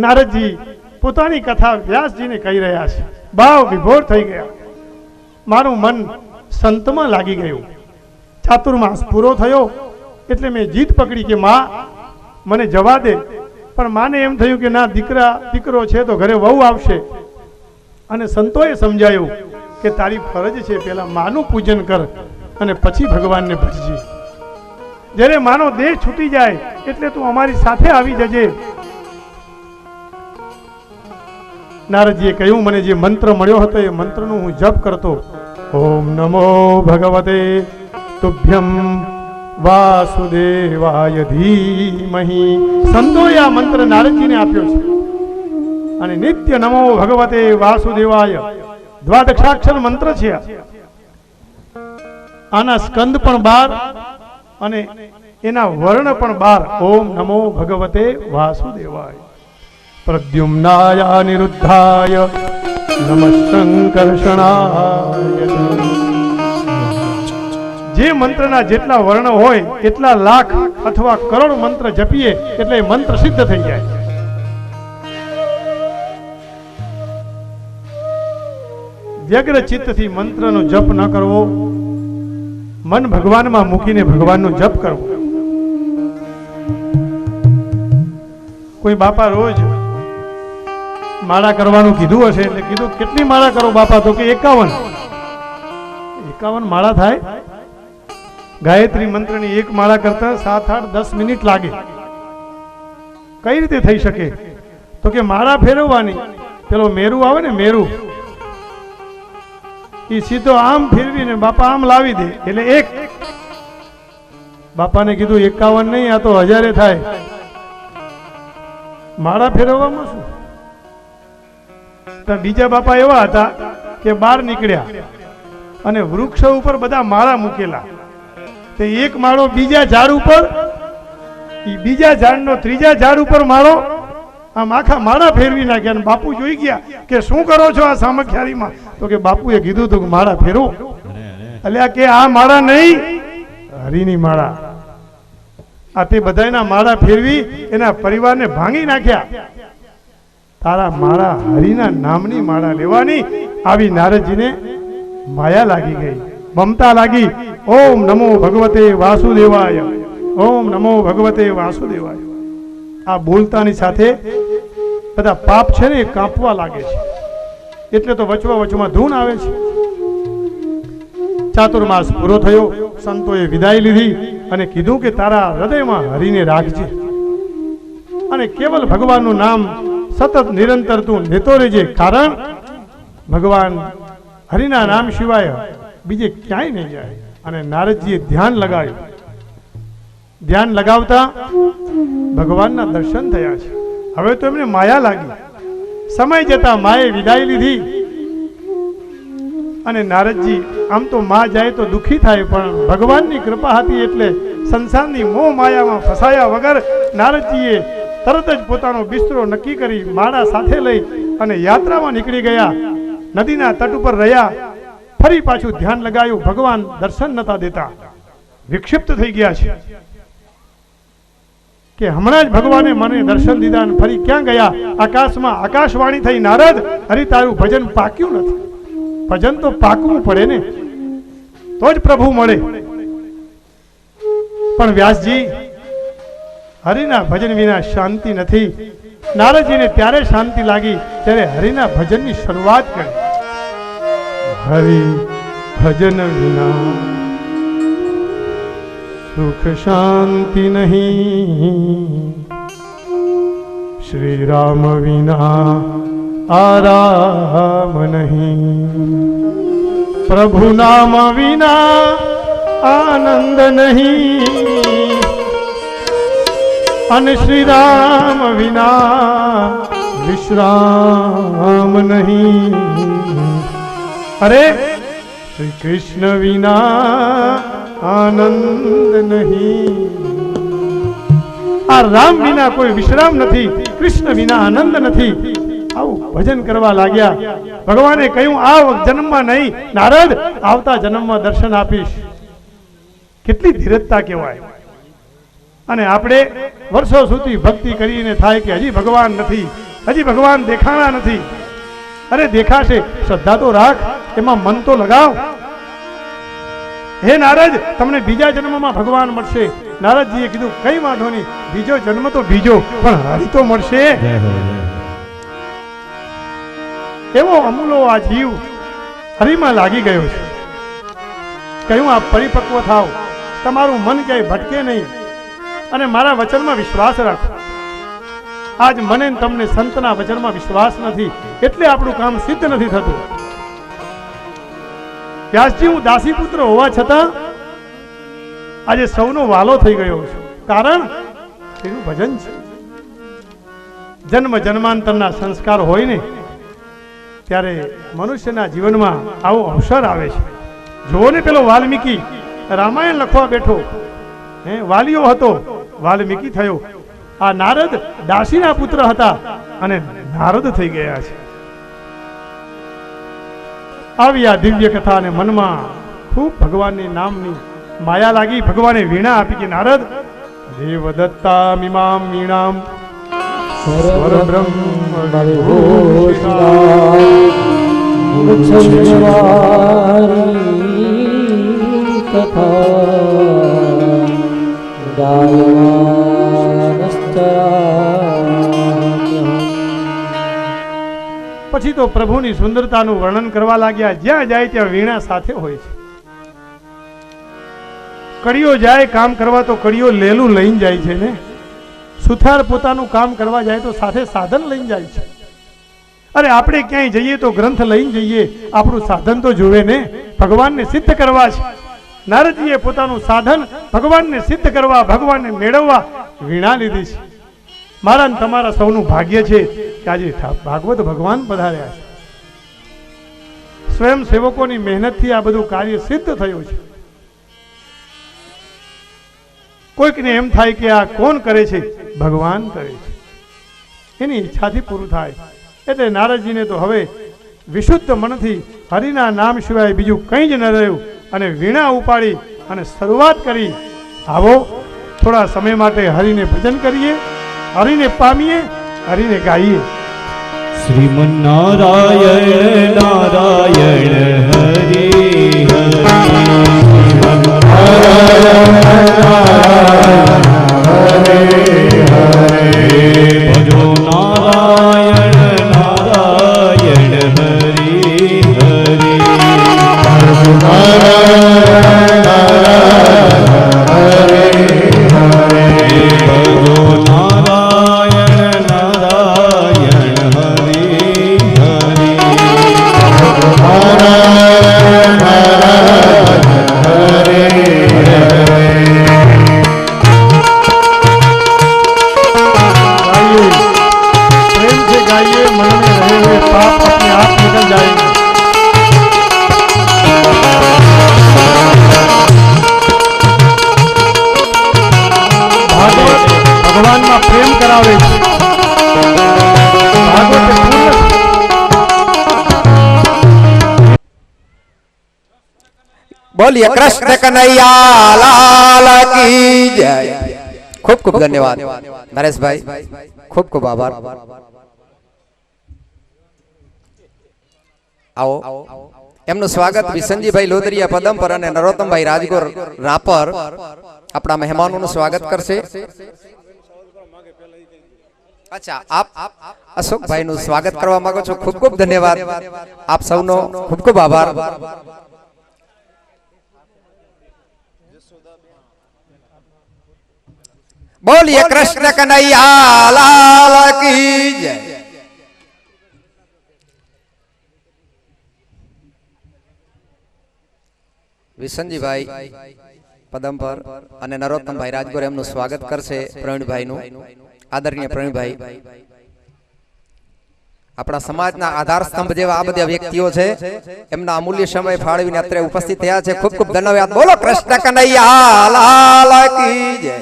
નારદજી પોતાની કથા વ્યાસજીને કહી રહ્યા છે. ભાવ વિભોર થઈ ગયા. મારું મન સંતમાં લાગી ગયું. ચાતુર્માસ પૂરો થયો એટલે મેં જીદ પકડી કે માં મને જવા દે. પણ માને એમ થયું કે ના, દીકરો છે તો ઘરે વહુ આવશે. અને સંતોએ સમજાયું કે તારી ફરજ છે પહેલા માનું પૂજન કર અને પછી ભગવાનને ભજજે. જ્યારે માનો દેહ છૂટી જાય એટલે તું અમારી સાથે આવી જજે. નારદજીએ કહ્યું, મને જે મંત્ર મળ્યો હતો એ મંત્રનું હું જપ કરતો. ઓમ નમો ભગવતે તુભ્યમ વાસુદેવાય ધીમહિ. સંતોએ આ મંત્ર નારદજીને આપ્યો છે. અને નિત્ય નમો ભગવતે વાસુદેવાય દ્વાદશાક્ષર મંત્ર છે. આના સ્કંદ પણ 12 અને એના વર્ણ પણ 12. ઓમ નમો ભગવતે વાસુદેવાય. પ્રદ્યુમ્નાય અનિરુદ્ધાય નમઃ સંકર્ષણાય. જે મંત્રના જેટલા વર્ણ હોય એટલા લાખ અથવા કરોડ મંત્ર જપીએ એટલે મંત્ર સિદ્ધ થઈ જાય. વ્યગ્ર ચિત્તથી મંત્રનો જપ ન કરવો, મન ભગવાનમાં મૂકીને ભગવાનનો જપ કરવો. કોઈ બાપા રોજ માળા કરવાનું કીધું હશે એટલે કીધું કેટલી માળા કરો બાપા? તો કે 51 માળા થાય. ગાયત્રી મંત્રની એક માળા કરતા 7, 8, 10 મિનિટ લાગે. કઈ રીતે થઈ શકે? તો કે માળા ફેરવવાની, પેલો મેરુ આવે ને, મેરુ એ સીધો આમ ફેરવીને બાપા આમ લાવી દે એટલે એક. બાપાને કીધું 51 નહીં, આ તો 1000 થાય. માળા ફેરવવામાં શું? તો બીજા બાપા એવા હતા કે બહાર નીકળ્યા અને વૃક્ષ ઉપર બધા માળા મૂકેલા. તે એક માળો બીજા ઝાડ ઉપર, બીજા ઝાડનો ત્રીજા ઝાડ ઉપર માળો, આમ આખા માળા ફેરવી નાખ્યા. અને બાપુ જોઈ ગયા કે શું કરો છો આ સામખ્યારીમાં? તો કે બાપુએ કીધું હતું કે માળા ફેરવો. એટલે કે આ માળા નહીં, હરિની માળા. આ તે બધાના માળા ફેરવી એના પરિવારને ભાંગી નાખ્યા. તારા માળા હરિના નામની માળા લેવાની. આવી નારદજીને માયા લાગી ગઈ, મમતા લાગી. ઓમ નમો ભગવતે વાસુદેવાય, ઓમ નમો ભગવતે વાસુદેવાય. આ બોલતાની સાથે બધા પાપ છે ને એ કાપવા લાગે છે. એટલે તો વચમાં ધૂન આવે છે. ચાતુર્માસ પૂરો થયો. સંતોએ વિદાય લીધી અને કીધું કે તારા હૃદયમાં હરિને રાખજે અને કેવલ ભગવાનનું નામ સતત નિરંતર તું લેતો રહેજે. કારણ ભગવાન હરિના નામ સિવાય બીજે ક્યાંય નહીં જાય. અને નારદજીએ ધ્યાન લગાવ્યું. ધ્યાન લગાવતા ભગવાનના દર્શન થયા છે. હવે તો એમને માયા લાગી. સમય જતા માએ વિદાય લીધી. અને નારદજી આમ તો માં જાય તો દુઃખી થાય, પણ ભગવાનની કૃપા હતી એટલે સંસારની મોહ માયામાં ફસાયા વગર નારદજીએ તરત જ પોતાનો બિસ્તરો નક્કી કરી માળા સાથે લઈ અને યાત્રામાં નીકળી ગયા. નદીના તટ ઉપર રહ્યા. ફરી પાછું ધ્યાન લગાવ્યું. ભગવાન દર્શન નતા દેતા, વિક્ષિપ્ત થઈ ગયા છે કે હમણાં જ ભગવાને મને દર્શન દીધા અને ફરી ક્યાં ગયા? આકાશમાં આકાશવાણી થઈ, નારદ, હરિ તારું ભજન પાક્યું નથી. ભજન તો પાકવું પડે ને, તો જ પ્રભુ મળે. પણ વ્યાસજી, હરિના ભજન વિના શાંતિ નથી. નારદજીને ત્યારે શાંતિ લાગી ત્યારે હરિના ભજનની શરૂઆત કરી. હરિ ભજન વિના સુખ શાંતિ નહીં, શ્રી રામ વિના આરામ નહીં, પ્રભુ નામ વિના આનંદ નહીં, અને શ્રી રામ વિના વિશ્રામ નહીં. અરે શ્રી કૃષ્ણ વિના આનંદ નહીં. આ રામ વિના કોઈ વિશ્રામ નથી, કૃષ્ણ વિના આનંદ નથી. આવું ભજન કરવા લાગ્યા. ભગવાને કહ્યું આ જન્મમાં નહીં નારદ, આવતા જન્મમાં દર્શન આપીશ. કેટલી ધીરજતા કહેવાય. અને આપણે વર્ષો સુધી ભક્તિ કરીને થાય કે હજી ભગવાન નથી, હજી ભગવાન દેખાણા નથી. અરે દેખાશે, શ્રદ્ધા તો રાખ, એમાં મન તો લગાવ. હે નારદ, તમને બીજા જન્મમાં ભગવાન મળશે. નારદજીએ કીધું કઈ વાંધો નહીં, બીજો જન્મ તો બીજો, પણ હરિ તો મળશે. એવો અમૂલો આ જીવ હરિમાં લાગી ગયો છે. કહ્યું આપ પરિપક્વ થાવ, તમારું મન ક્યાંય ભટકે નહીં અને મારા વચનમાં વિશ્વાસ રાખો. આજ મને તમને સંતના વચનમાં વિશ્વાસ નથી એટલે આપણું કામ સિદ્ધ નથી થતું. વ્યાસજી, હું દાસી પુત્ર હોવા છતાં આજે સૌનો વાલો થઈ ગયો છું. કારણ એનું ભજન છે. જન્મ જન્માંતરના સંસ્કાર હોય ને ત્યારે મનુષ્યના જીવનમાં આવો અવસર આવે છે. જુઓ ને પેલો વાલ્મીકી રામાયણ લખવા બેઠો, વાલીઓ હતો, વાલ્મીકી થયો. આ નારદ દાસીના પુત્ર હતા અને નારદ થઈ ગયા છે. આવી આ દિવ્ય કથા અને મનમાં ખૂબ ભગવાનની નામની માયા લાગી. ભગવાને વીણા આપી કે નારદ, દેવદત્તા મિમામ વીણામ પછી તો પ્રભુની સુંદરતાનું વર્ણન કરવા લાગ્યા. જ્યાં જાય ત્યાં વીણા સાથે હોય છે. કડીઓ જાય કામ કરવા તો કડીઓ લેલું લઈને જાય છે ને. સુથાર પોતાનું કામ કરવા જાય તો સાથે સાધન લઈને જાય છે. અરે આપણે ક્યાંય જઈએ તો ગ્રંથ લઈને જઈએ, આપણું સાધન તો જોવે ને. ભગવાનને સિદ્ધ કરવા છે. નારદજીએ પોતાનું સાધન ભગવાનને સિદ્ધ કરવા, ભગવાનને મેળવવા વીણા લીધી છે. મારા તમારા સૌનું ભાગ્ય છે કે આજે ભાગવત ભગવાન પધાર્યા છે. સ્વયં સેવકોની મહેનતથી આ બધું કાર્ય સિદ્ધ થયું છે. કોઈકને એમ થાય કે આ કોણ કરે છે? ભગવાન કરે છે. એની ઈચ્છાથી પૂરું થાય. એટલે નારદજીને તો હવે વિશુદ્ધ મનથી હરિના નામ સિવાય બીજું કંઈ જ ન રહ્યું અને વીણા ઉપાડી અને શરૂઆત કરી. આવો થોડા સમય માટે હરિને ભજન કરીએ, હરિને પામીએ, હરિને ગાઈએ. શ્રીમન નારાયણ નારાયણ હરિ ભજો નારાયણ નારાયણ હરિ હરિ ભગવાનમાં પ્રેમ કરાવે છે. બોલીએ કૃષ્ણ કનૈયા લાલ કી જય. ખૂબ ખૂબ ધન્યવાદ નરેશભાઈ, ખૂબ ખૂબ આભાર. આવો એમનું સ્વાગત વિસનજીભાઈ લોદરિયા પદમપર અને નરોત્તમભાઈ રાજગોર રાપર આપણા મહેમાનોનું સ્વાગત કરશે. અચ્છા, આપ અશોકભાઈ નું સ્વાગત કરવા માંગો છો? ખૂબ ખૂબ ધન્યવાદ. આપ સૌનો ખૂબ ખૂબ આભાર. બોલીએ કૃષ્ણ કનૈયા લાલ કી જય. વિસનજીભાઈ પદમપર અને નરોત્તમભાઈ રાજગોર એમનું સ્વાગત કરશે. પ્રવીણભાઈ નું, આદરણીય પ્રવીણભાઈ આપણા સમાજના આધાર સ્તંભ જેવા આ બધા વ્યક્તિઓ છે, એમના અમૂલ્ય સમય ફાળવીને અત્રે ઉપસ્થિત થયા છે. ખૂબ ખૂબ ધન્યવાદ. બોલો કૃષ્ણ કનૈયા લાલ કી જય.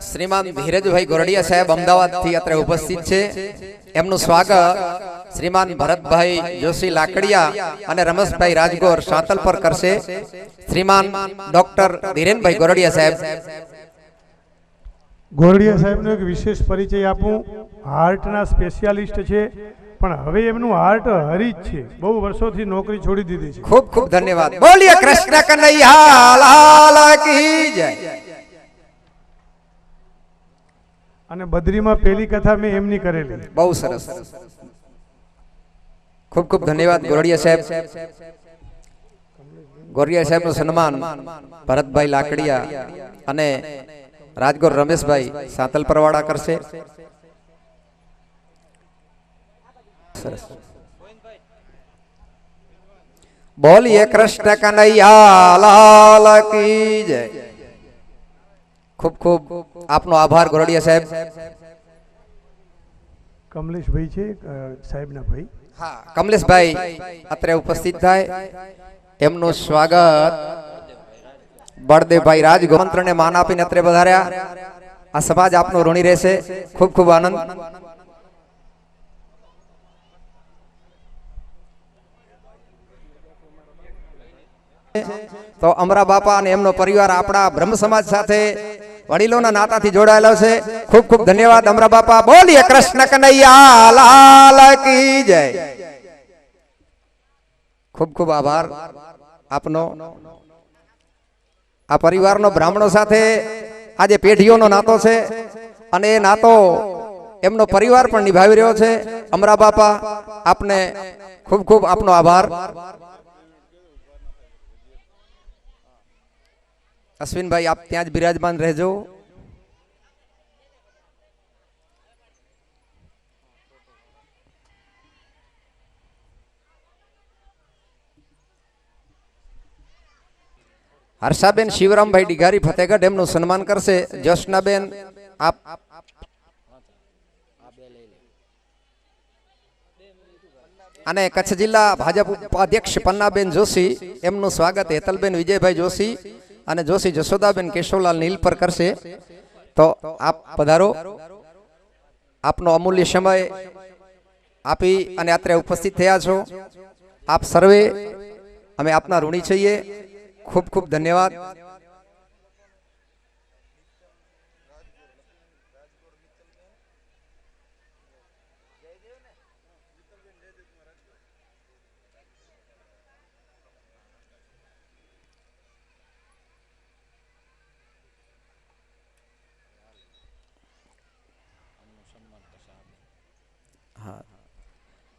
શ્રીમાન ધીરજભાઈ ગોરડિયા સાહેબ અમદાવાદ થી અત્રે ઉપસ્થિત છે. એમનું સ્વાગત શ્રીમાન ભરતભાઈ જોશી લાકડિયા અને રમેશભાઈ રાજગોર સાંતલ પર કરશે શ્રીમાન ડોક્ટર ધીરેનભાઈ ગોરડિયા સાહેબ. ગોરડિયા સાહેબનો એક વિશેષ પરિચય આપું. હાર્ટના સ્પેશિયાલિસ્ટ છે, પણ હવે એમનું હાર્ટ હરી જ છે. બહુ વર્ષોથી નોકરી છોડી દીધી છે. ખૂબ ખૂબ ધન્યવાદ. બોલીએ કૃષ્ણ કનૈયા લાલ કી જય. અને બદ્રીમાં પહેલી કથા મેં એમની કરેલી. બહુ સરસ. ખૂબ ખૂબ ધન્યવાદ ગોરડિયા સાહેબ. ગોરડિયા સાહેબનું સન્માન ભરતભાઈ લાકડિયા અને રાજગોર રમેશભાઈ સાંતલ પરવાડા કરશે. સરસ. બોલીએ કૃષ્ણ કનૈયા લાલ કી જય. ખૂબ ખૂબ આપનો આભાર ગોરડિયા સાહેબ. કમલેશભાઈ છે સાહેબના ભાઈ. હા, કમલેશભાઈ અત્રે ઉપસ્થિત થાય. એમનું સ્વાગત બળદેવભાઈ રાજગોમંત્રને માન આપીને અત્રે વધાર્યા. આ સમાજ આપનો ઋણી રહેશે. ખૂબ ખૂબ આનંદ. તો અમરા બાપા અને એમનો પરિવાર આપણા બ્રહ્મ સમાજ સાથે વડીલોના નાતાથી જોડાયેલો છે. ખૂબ ખૂબ ધન્યવાદ અમરા બાપા. બોલીએ કૃષ્ણ કનૈયા લાલ કી જય. ખૂબ ખૂબ આભાર આપનો. આ પરિવારનો બ્રાહ્મણો સાથે આજે પેઢીઓનો નાતો છે અને એ નાતો એમનો પરિવાર પણ નિભાવી રહ્યો છે. અમરા બાપા આપને ખૂબ ખૂબ આપનો આભાર. અશ્વિનભાઈ આપ ત્યાં જ બિરાજમાન રહેજો. હર્ષાબેન શિવરામભાઈ ડીઘારી ફતેગઢ એમનું સન્માન કરશે. જ્યોત્સનાબેન આપ અને કચ્છ જિલ્લા ભાજપ ઉપાધ્યક્ષ પન્નાબેન જોશી એમનું સ્વાગત હેતલબેન વિજયભાઈ જોશી અને જોશી જશોદાબેન કેશવલાલ નીલ પર કરશે. તો આપ પધારો. આપનો અમૂલ્ય સમય આપી અને અત્રે ઉપસ્થિત થયા છો. આપ સર્વે અમે આપના ઋણી છીએ. ખૂબ ખૂબ ધન્યવાદ.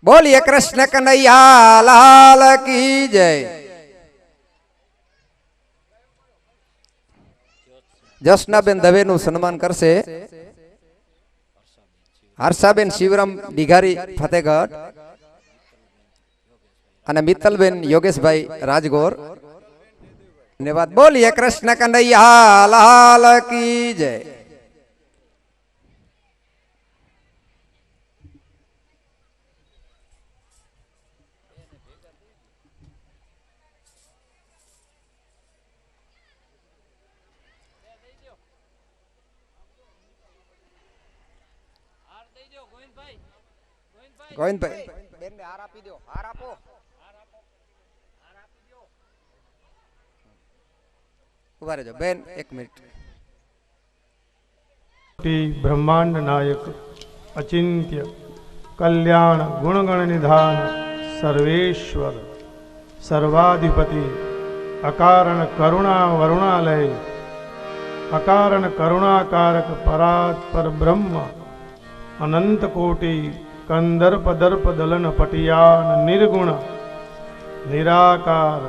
બોલીએ કૃષ્ણ કનૈયા લાલ કી જય. જ્યોત્સનાબેન દવેનું સન્માન કરશે હર્ષાબેન શિવરામ ડીઘારી ફતેગઢ અને મિત્તલબેન યોગેશભાઈ રાજગોર. ધન્યવાદ. બોલીએ કૃષ્ણ કનૈયા લાલ કી જય. ગોવિંદભાઈ બેનને હાર આપી દો. હાર આપો. ઉભા રહેજો બેન, એક મિનિટ. બ્રહ્માંડ નાયક અચિંત્ય કલ્યાણ ગુણગણ નિધાન સર્વેશ્વર સર્વાધિપતિ અકારણ કરુણા વરુણાલય અકારણ કરુણાકારક પરાત્પર બ્રહ્મ અનંત કોટી કંદર્પ દર્પ દલન પટિયાન નિર્ગુણ નિરાકાર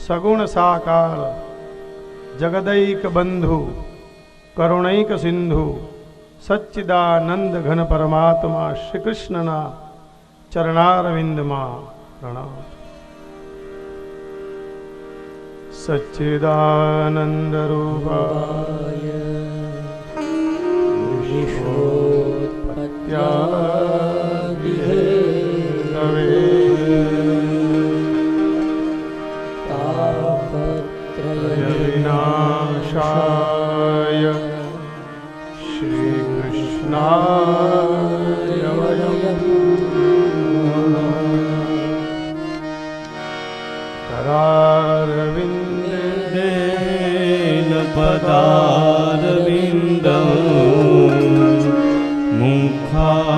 સગુણ સાકાર જગદૈક બંધુ કરુણૈક સિંધુ સચ્ચિદાનંદ ઘન પરમાત્મા શ્રી કૃષ્ણના ચરણારવિંદમાં પ્રણામ. સચ્ચિદાનંદ રૂપાય વિનાશાય શ્રી કૃષ્ણાય વયમ पदारविन्दं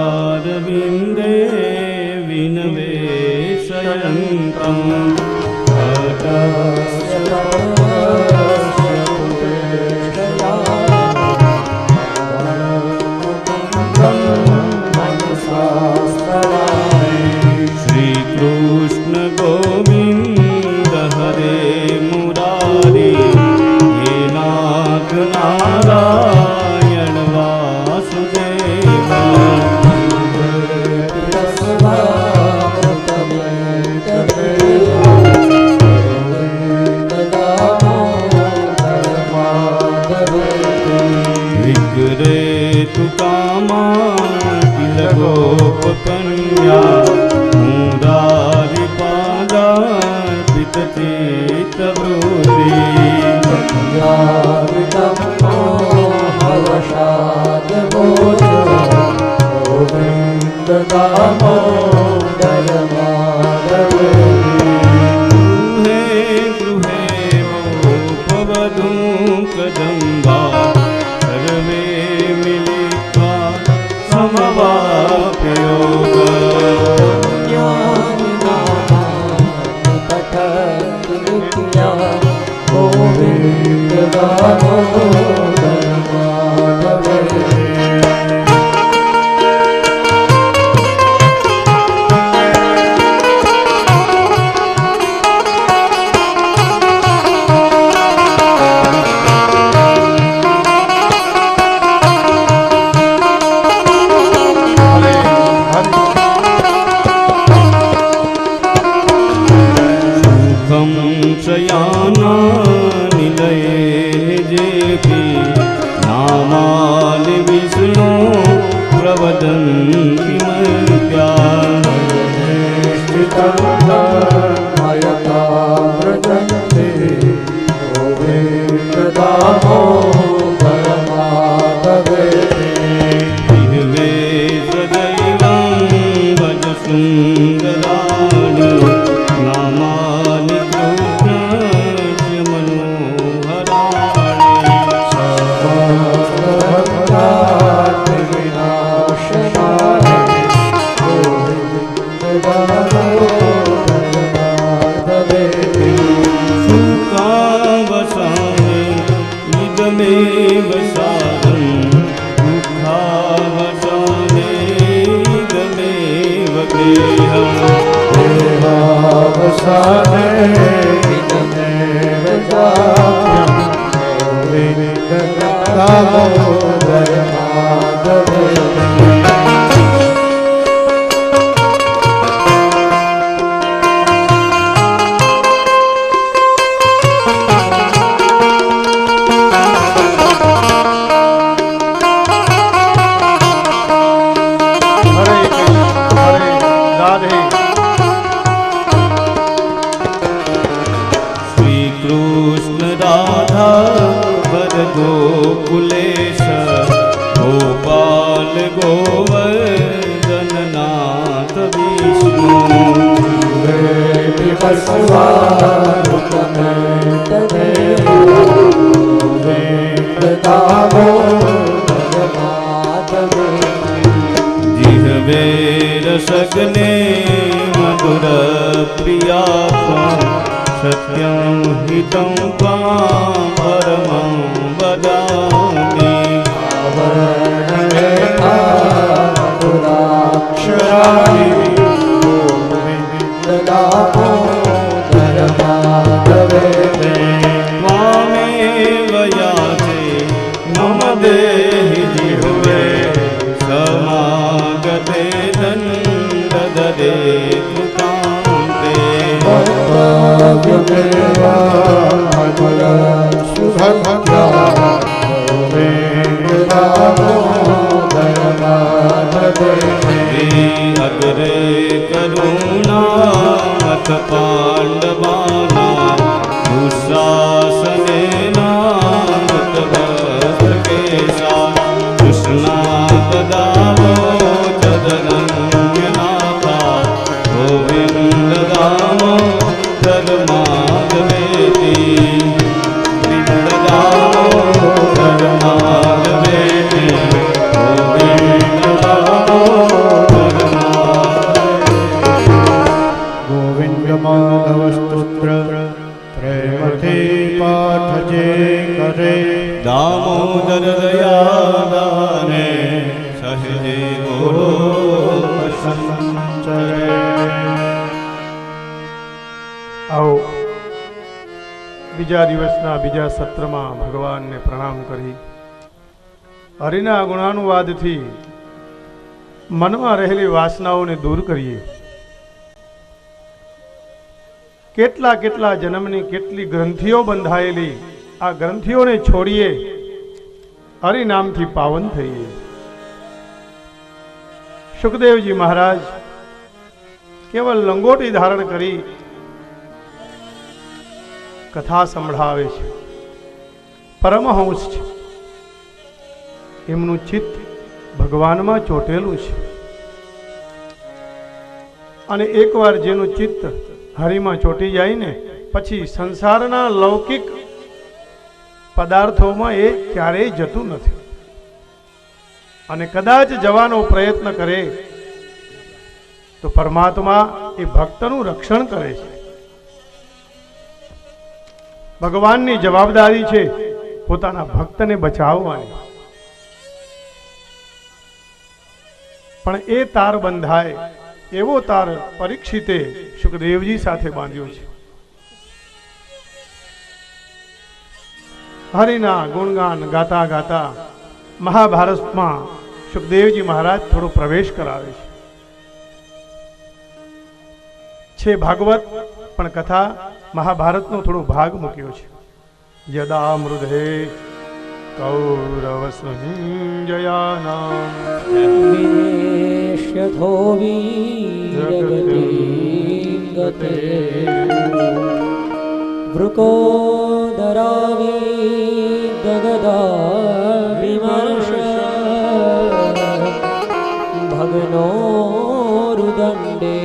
मुखारविन्दे विनवेशयन्तं श्रीकृष्ण गोविन्द हरे मुरारी हे नाथ नारायण वासुदेव विग्रे तु कामा किल गोपकन्या मुरारी पादार्पित चित्तवृत्ति गृहे गोपवधू कदम्बा सर्वे मिलित्वा समवाप्य शयाना निलये जेपि नामानि विष्णु प्रवदन्ति मर्त्या जिह्वे सदैवं भज सुन्दराणि नामानि कृष्णस्य सुखावसाने इदमेव सारं दुःखावसाने इदमेव गेयम् देहावसाने इदमेव जातं गोविन्द दामोदर माधव कृष्ण राधा वर गोकुलेश गोपाल गोवर्धन नाथ विष्णु जिह्वे रसग्ने मधुर प्रिया सत्यं हितं त्वां परमं वदामि आवरणेताक्षराणि गोविन्द दामोदर माधवेति त्वामेव याचे मम देहि जिह्वे समागते दण्डदे कृतान्ते भक्तव्यमेव બીજા દિવસના બીજા સત્રમાં ભગવાનને પ્રણામ કરી હરિના ગુણાનુવાદથી મનમાં રહેલી વાસનાઓને દૂર કરીએ. કેટલા કેટલા જન્મની કેટલી ગ્રંથિઓ બંધાયેલી આ ગ્રંથિઓને છોડીએ, હરિનામથી પાવન થઈએ. સુખદેવજી મહારાજ કેવલ લંગોટી ધારણ કરી કથા સંભળાવે છે. પરમહંસ છે, એમનું ચિત્ત ભગવાનમાં ચોટેલું છે. અને એકવાર જેનું ચિત્ત હરિમાં ચોટી જાય ને પછી સંસારના લૌકિક પદાર્થોમાં એ ક્યારેય જતું નથી. અને કદાચ જવાનો પ્રયત્ન કરે તો પરમાત્મા એ ભક્તનું રક્ષણ કરે છે. ભગવાનની જવાબદારી છે પોતાના ભક્તને બચાવવાની. પણ એ તાર બંધાય એવો તાર પરીક્ષિતે સુખદેવજી સાથે બાંધ્યો છે. હરિના ગુણગાન ગાતા ગાતા મહાભારતમાં સુખદેવજી મહારાજ થોડો પ્રવેશ કરાવે છે. ભાગવત પણ કથા મહાભારતનો થોડો ભાગ મૂક્યો છે. યદા મૃધે કૌરવ સંજયાનામ વિનેશ્યથો વીરગતિં ગતે વૃકોદરાવિદગદા વિમર્શ ભગનો રુદંડે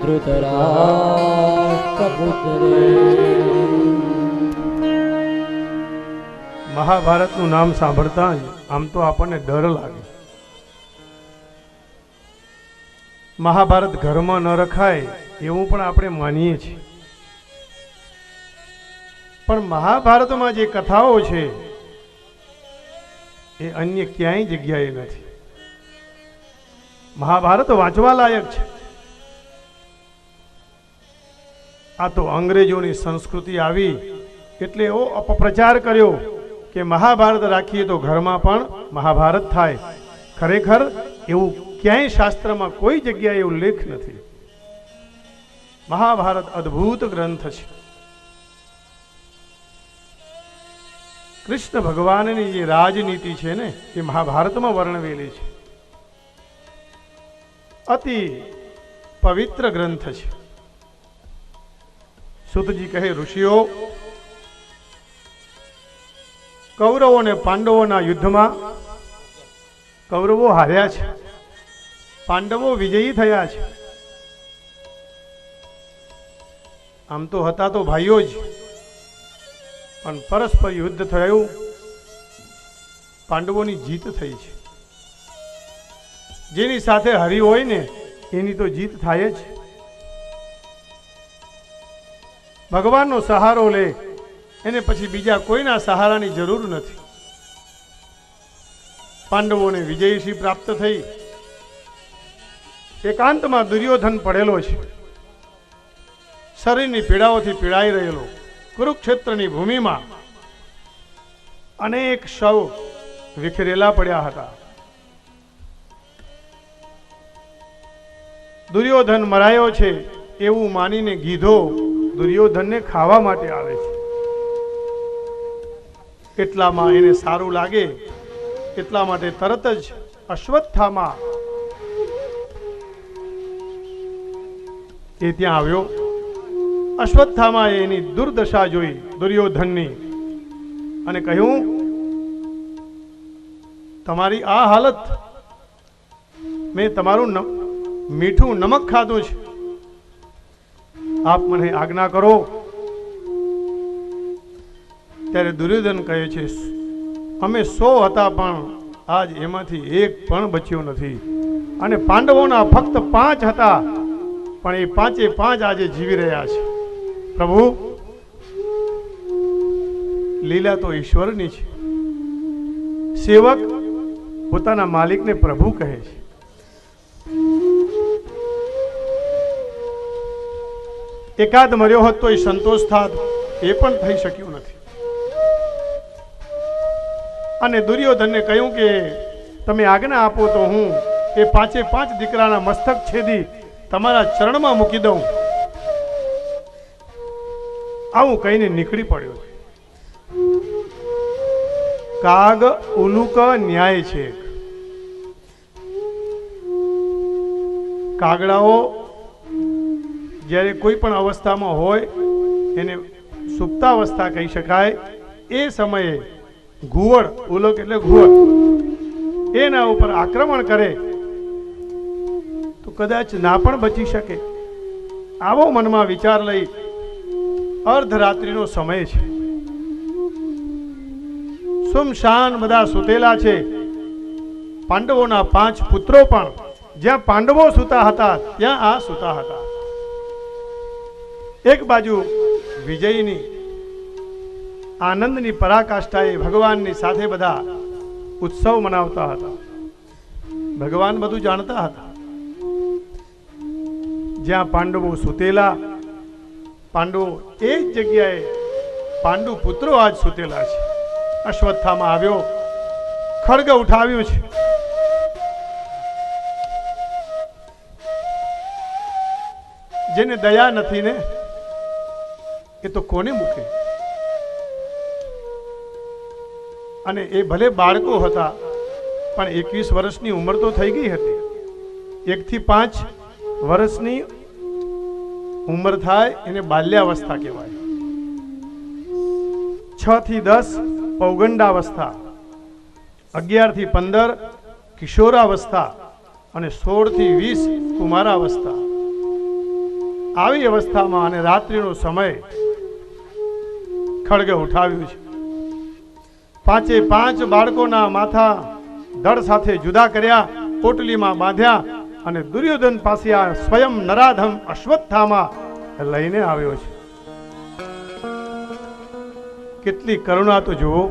ધૃતરાષ્ટ્રપુત્રે. મહાભારતનું નામ સાંભળતા જ આમ તો આપણને ડર લાગે. મહાભારત ઘરમાં ન રખાય એવું પણ આપણે માનીએ છીએ. પણ મહાભારતમાં જે કથાઓ છે એ અન્ય ક્યાંય જગ્યાએ નથી. મહાભારત વાંચવા લાયક છે. આ તો અંગ્રેજોની સંસ્કૃતિ આવી એટલે એવો અપપ્રચાર કર્યો કે મહાભારત રાખીએ તો ઘરમાં પણ મહાભારત થાય. ખરેખર એવું ક્યાંય શાસ્ત્રમાં કોઈ જગ્યાએ ઉલ્લેખ નથી. મહાભારત અદ્ભુત ગ્રંથ છે. કૃષ્ણ ભગવાનની જે રાજનીતિ છે ને એ મહાભારતમાં વર્ણવેલી છે. અતિ પવિત્ર ગ્રંથ છે. સુતજી કહે, ઋષિઓ, કૌરવો અને પાંડવોના યુદ્ધમાં કૌરવો હાર્યા છે, પાંડવો વિજયી થયા છે. આમ તો હતા તો ભાઈઓ જ, પણ પરસ્પર યુદ્ધ થયું, પાંડવોની જીત થઈ છે. જેની સાથે હરિ હોય ને એની તો જીત થાય જ. ભગવાનનો સહારો લે એને પછી બીજા કોઈના સહારાની જરૂર નથી. પાંડવોને વિજયશ્રી પ્રાપ્ત થઈ. એકાંતમાં દુર્યોધન પડેલો છે, શરીરની પીડાઓથી પીડાઈ રહેલો. કુરુક્ષેત્રની ભૂમિમાં અનેક શવ વિખરેલા પડ્યા હતા. દુર્યોધન મરાયો છે એવું માનીને ગીધો દુર્યોધનને ખાવા માટે આવે છે. એટલામાં એને સારું લાગે એટલા માટે તરત જ અશ્વત્થામા એ ત્યાં આવ્યો. અશ્વત્થામાએ એની દુર્દશા જોઈ દુર્યોધનની અને કહ્યું, તમારી આ હાલત, મેં તમારું મીઠું નમક ખાધું છે, આપ મને આજ્ઞા કરો. ત્યારે દુર્યોધન કહે છે, અમે 100 હતા પણ આજ એમાંથી એક પણ બચ્યો નથી. અને પાંડવોના ફક્ત 5 હતા પણ એ 5 આજે જીવી રહ્યા છે. પ્રભુ, લીલા તો ઈશ્વરની છે. સેવક પોતાના માલિકને પ્રભુ કહે છે. એકાદ મર્યો હોત તો એ સંતોષ થાત, એ પણ થઈ શક્યું નથી. અને દુર્યોધનને કહ્યું કે તમે આજ્ઞા આપો તો હું એ 5 દીકરાના મસ્તક છેદી તમારા ચરણમાં મૂકી દઉં. આવું કહીને નીકળી પડ્યો. કાગ ઉલુક ન્યાય છે. કાગડાઓ જ્યારે કોઈ પણ અવસ્થામાં હોય એને સુપ્તાવસ્થા કહી શકાય. એ સમયે ઘુવડ, ઉલક એટલે ઘુવડ, એના ઉપર આક્રમણ કરે તો કદાચ ના પણ બચી શકે. આવો મનમાં વિચાર લઈ અર્ધરાત્રિનો સમય છે, સુમશાન બધા સૂતેલા છે. પાંડવોના 5 પુત્રો પણ જ્યાં પાંડવો સૂતા હતા ત્યાં આ સૂતા હતા. એક બાજુ વિજયની આનંદની પરાકાષ્ઠાએ ભગવાનની સાથે બધા ઉત્સવ મનાવતા હતા. ભગવાન બધું જાણતા હતા. જ્યાં પાંડવો સૂતેલા, પાંડવો એ જ જગ્યાએ પાંડુ પુત્રો આજ સૂતેલા છે. અશ્વત્થામાં આવ્યો, ખડગ ઉઠાવ્યું છે. જેને દયા નથી ને એ તો કોને મૂકે. અને એ ભલે બાળકો હતા પણ 21 વર્ષની ઉંમર તો થઈ ગઈ હતી. 1 થી 5 વર્ષની ઉંમર થાય એને બાલ્યાવસ્થા કહેવાય. 6 થી 10 પૌગંડાવસ્થા, 11 થી 15 કિશોરાવસ્થા અને 16 થી 20 કુમારાવસ્થા. આવી અવસ્થામાં અને રાત્રિનો સમય ખડગે ઉઠાવ્યું છે. 5 બાળકોના માથા ધડ સાથે જુદા કર્યા, પોટલીમાં બાંધ્યા અને દુર્યોધન પાસે આ સ્વયં નરાધમ અશ્વત્થામાં લઈને આવ્યો છે. કેટલી કરુણા તો જુઓ.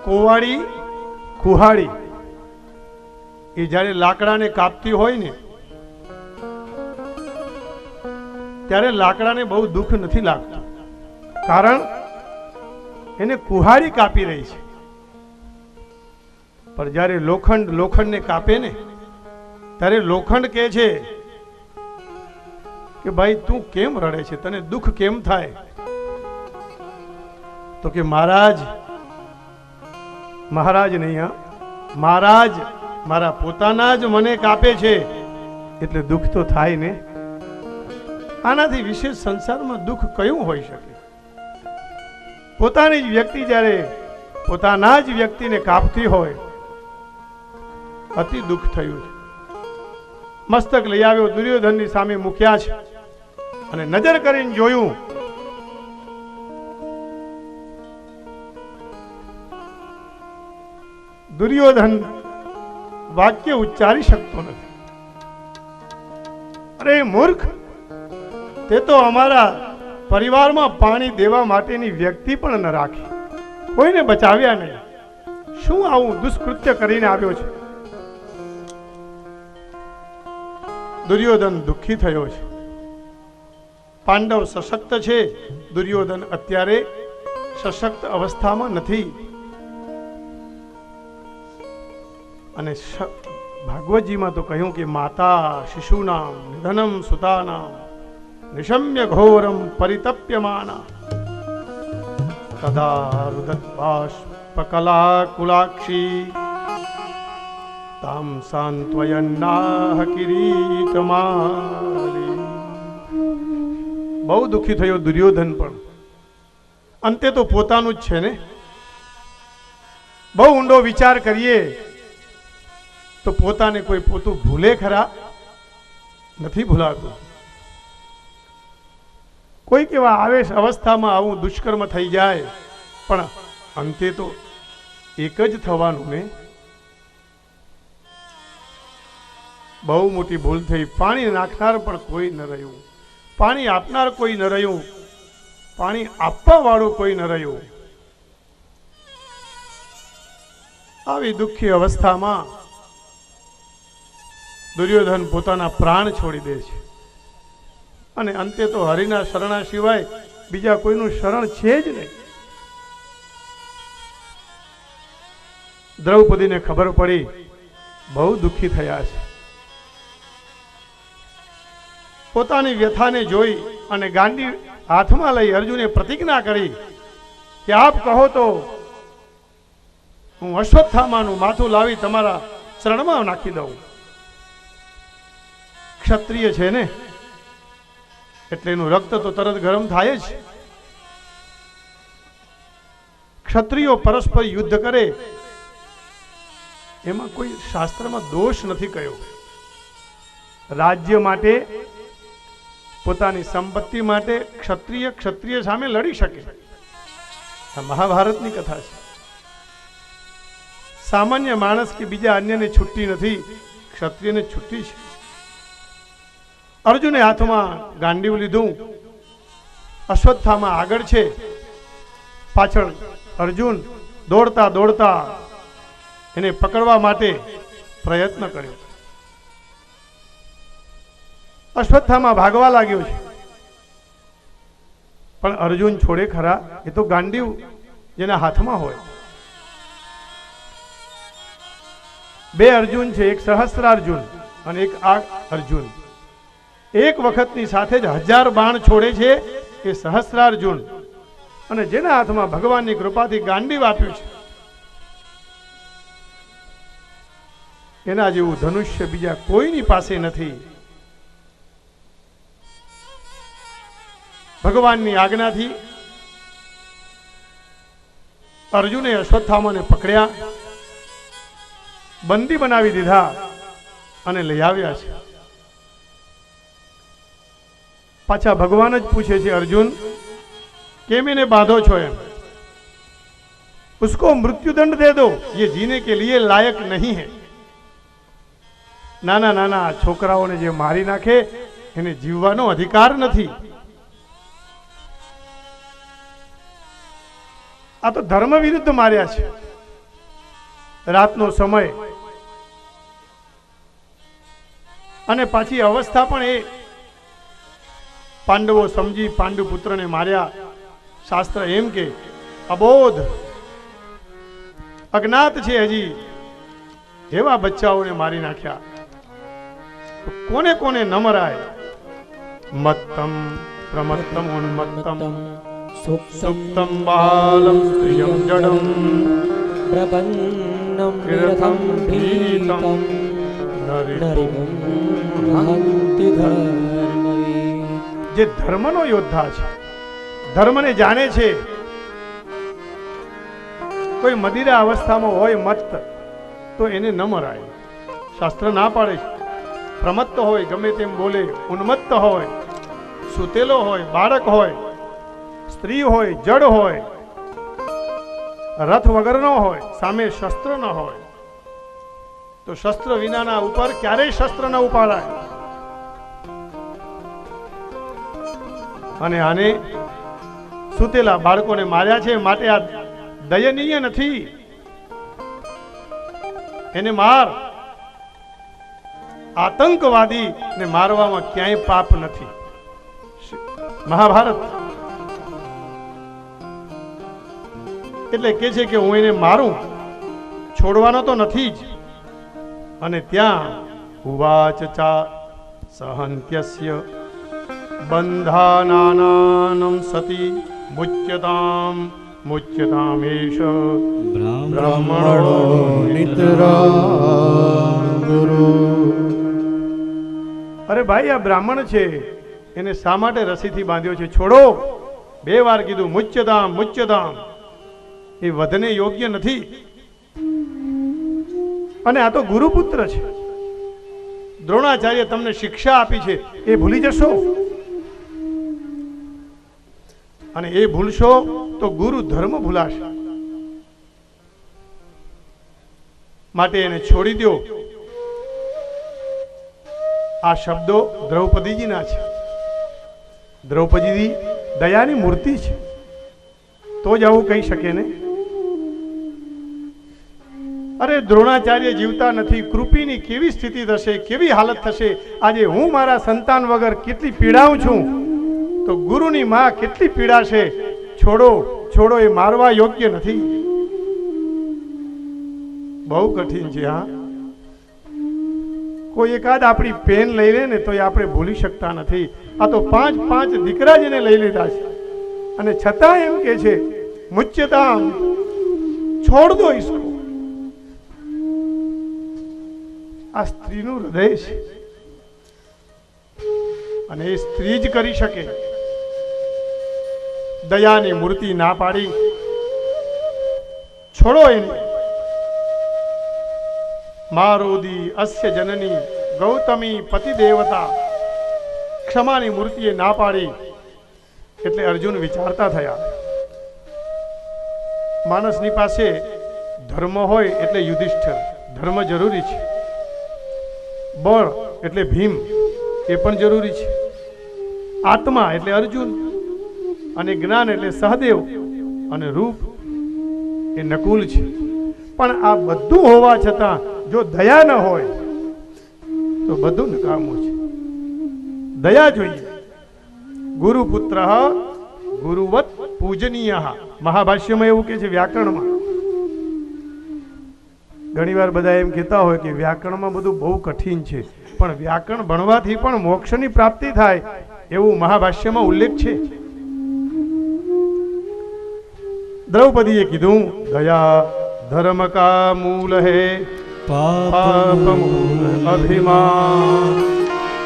કુવાડી કુહાડી એ જ્યારે લાકડાને કાપતી હોય ને ત્યારે લાકડાને બહુ દુઃખ નથી લાગતું, કારણ એને કુહાડી કાપી રહી છે. પણ જ્યારે લોખંડને કાપે ને ત્યારે લોખંડ કહે છે કે ભાઈ તું કેમ રડે છે, તને દુઃખ કેમ થાય? તો કે મહારાજ નહીં, મહારાજ મારા પોતાના જ મને કાપે છે એટલે દુઃખ તો થાય ને. આનાથી વિશેષ સંસારમાં દુઃખ કયું હોઈ શકે? પોતાની જ વ્યક્તિ જ્યારે પોતાના જ વ્યક્તિને કાપતી હોય, અતિ દુઃખ થયું છે. મસ્તક લઈ આવ્યો, દુર્યોધનની સામે મૂક્યા છે અને નજર કરીને જોયું. દુર્યોધન વાક્ય ઉચ્ચારી શકતો નથી. અરે મૂર્ખ, તે તો અમારા પરિવારમાં પાણી દેવા માટેની વ્યક્તિ પણ ન રાખી, કોઈને બચાવ્યા નહીં. શું આવું દુષ્કૃત્ય કરીને આવ્યો છે? દુર્યોધન દુઃખી થયો છે. પાંડવ સશક્ત છે, દુર્યોધન અત્યારે સશક્ત અવસ્થામાં નથી. અને ભાગવતજીમાં તો કહ્યું કે માતા શિશુનામ નિધનમ સુતાનામ નિશમ્ય ઘોરમ પરિતપ્યમાના તદા રુદત્બાષ્પકલા કુલાક્ષી તામ સાંત્વયન્નાહ કિરીટમાલી. બહુ દુઃખી થયો દુર્યોધન પણ. અંતે તો પોતાનું જ છે ને. બહુ ઊંડો વિચાર કરીએ તો પોતાને કોઈ પોતું ભૂલે ખરા? નથી ભૂલાતું. કોઈક એવા આવેશ અવસ્થામાં આવું દુષ્કર્મ થઈ જાય, પણ અંતે તો એક જ થવાનું ને. બહુ મોટી ભૂલ થઈ. પાણી નાખનાર પણ કોઈ ન રહ્યું, પાણી આપનાર કોઈ ન રહ્યું, પાણી આપવા વાળું કોઈ ન રહ્યું. આવી દુઃખી અવસ્થામાં દુર્યોધન પોતાના પ્રાણ છોડી દે છે અને અંતે તો હરિના શરણા સિવાય બીજા કોઈનું શરણ છે જ નહીં. દ્રૌપદીને ખબર પડી, બહુ દુઃખી થયા છે. પોતાની વ્યથાને જોઈ અને ગાંડી હાથમાં લઈ અર્જુને પ્રતિજ્ઞા કરી કે આપ કહો તો હું અશ્વત્થામાનું માથું લાવી તમારા ચરણમાં નાખી દઉં. ક્ષત્રિય છે ને એટલે એનું રક્ત તો તરત ગરમ થાય જ. ક્ષત્રિયો પરસ્પર યુદ્ધ કરે એમાં કોઈ શાસ્ત્રમાં દોષ નથી કહ્યો. રાજ્ય માટે, પોતાની સંપત્તિ માટે ક્ષત્રિય સામે લડી શકે. આ મહાભારતની કથા છે. સામાન્ય માણસ કે બીજા અન્યને છૂટતી નથી, ક્ષત્રિયને છૂટી છે. અર્જુને હાથમાં ગાંડીવ લીધું. અશ્વત્થામાં આગળ છે, પાછળ અર્જુન દોડતા દોડતા એને પકડવા માટે પ્રયત્ન કર્યો. અશ્વત્થામાં ભાગવા લાગ્યો છે, પણ અર્જુન છોડે ખરા? એ તો ગાંડીવ જેના હાથમાં હોય. બે અર્જુન છે, એક સહસ્ત્રાર્જુન અને એક આ અર્જુન. એક વખતની સાથે જ 1000 બાણ છોડે છે એ સહસ્ત્રાર્જુન, અને જેના હાથમાં ભગવાનની કૃપાથી ગાંડીવ આપ્યું છે એના જેવું ધનુષ્ય બીજા કોઈની પાસે નથી. ભગવાનની આજ્ઞાથી અર્જુને અશ્વત્થામાને પકડ્યા, બંદી બનાવી દીધા અને લઈ આવ્યા છે. પાછા ભગવાન જ પૂછે છે, અર્જુન કેમ એને બાંધો છો? એમ उसको मृत्युदंड दे दो, ये जीने के लिए लायक नहीं है. નાના નાના છોકરાઓને જે મારી નાખે એને જીવવાનો અધિકાર નથી. આ તો ધર્મ વિરુદ્ધ માર્યા છે. રાતનો સમય અને પાછી અવસ્થા પણ એ પાંડવો સમજી પાંડુ પુત્રને માર્યા. શાસ્ત્ર એમ કે અબોધ અજ્ઞાત છે હજી, એવા બચ્ચાઓને મારી નાખ્યા. તો કોને કોને ન મરાય? મત્તમ પ્રમત્તમ ઉન્મત્તમ સુપ્તમ બાલમ સ્ત્રિયમ જડમ પ્રપન્નમ વિરથમ ભીતમ નરિમું હંતિ ધર્મવીર. જે ધર્મનો યોદ્ધા છે, ધર્મને જાણે છે. કોઈ મદિરા અવસ્થામાં હોય મત્ત તો એને ન મરાય. શાસ્ત્ર ના પાડે છે. પ્રમત્ત હોય, ગમે તેમ બોલે, ઉન્મત્ત હોય, સુતેલો હોય, બાળક હોય, સ્ત્રી હોય, જડ હોય, રથ વગરનો હોય, સામે શસ્ત્ર ન હોય, તો શસ્ત્ર વિનાના ઉપર ક્યારેય શસ્ત્ર ન ઉપાડાય. અને આને સુતેલા બાળકોને માર્યા છે માટે આ દયનીય નથી. એને માર. આતંકવાદી ને મારવામાં ક્યાંય પાપ નથી. મહાભારત એટલે કે છે કે હું એને મારું, છોડવાનો તો નથી જ. અને ત્યાં ઉવાચ ચા સહંત્યસ્ય બંધાનાનામ સતી મુચ્યતામ મુચ્યતામેશ બ્રાહ્મણો નિતરામ ગુરુ. અરે ભાઈ, આ બ્રાહ્મણ છે, એને શા માટે રસીથી બાંધ્યો છે? છોડો. 2 વાર કીધું, મુચ્યતામ મુચ્યતામ. એ વધને યોગ્ય નથી. અને આ તો ગુરુપુત્ર છે. દ્રોણાચાર્ય તમને શિક્ષા આપી છે એ ભૂલી જશો, અને એ ભૂલશો તો ગુરુ ધર્મ ભૂલાશે. માટે એને છોડી દો. આ શબ્દો દ્રૌપદીજીના છે. દ્રૌપદીજી દયાની મૂર્તિ છે, તો જ આવું કહી શકે ને. અરે દ્રોણાચાર્ય જીવતા નથી, કૃપિની કેવી સ્થિતિ થશે, કેવી હાલત થશે. આજે હું મારા સંતાન વગર કેટલી પીડાઉં છું, તો ગુરુની માં કેટલી પીડાશે. છોડો છોડો, એ મારવા યોગ્ય નથી. બહુ કઠિન છે. હા, કોઈ એકાદ આપણી પેન લઈ લે ને તો એ આપણે ભૂલી શકતા નથી. આ તો 5 દીકરા જેને લઈ લીધા છે, અને છતાં એમ કે છે મુચ્યતામ, છોડ દો इसको. આ સ્ત્રીનું હૃદય છે, અને એ સ્ત્રી જ કરી શકે. દયાની મૂર્તિ ના પાડી, છોડો એને. મારોદી અસ્ય જનની ગૌતમી પતિ દેવતા, ક્ષમાની મૂર્તિએ ના પાડી. એટલે અર્જુન વિચારતા થયા, માણસની પાસે ધર્મ હોય એટલે યુધિષ્ઠિર, ધર્મ જરૂરી છે. બળ એટલે ભીમ, એ પણ જરૂરી છે. આત્મા એટલે અર્જુન, અને જ્ઞાન એટલે સહદેવ, અને રૂપ એ નકુલ છે. પણ આ બધું હોવા છતાં જો દયા ન હોય તો બધું નકામું છે. દયા જોઈએ. ગુરુપુત્ર ગુરુવત પૂજનીય, મહાભાષ્યમાં એવું કે છે. વ્યાકરણમાં ઘણીવાર બધા એમ કહેતા હોય કે વ્યાકરણમાં બધું બહુ કઠિન છે, પણ વ્યાકરણ ભણવાથી પણ મોક્ષની પ્રાપ્તિ થાય એવું મહાભાષ્યમાં ઉલ્લેખ છે. દ્રૌપદીએ કીધું, દયા ધર્મ કા મૂલ હે, પાપ મૂલ અભિમાન.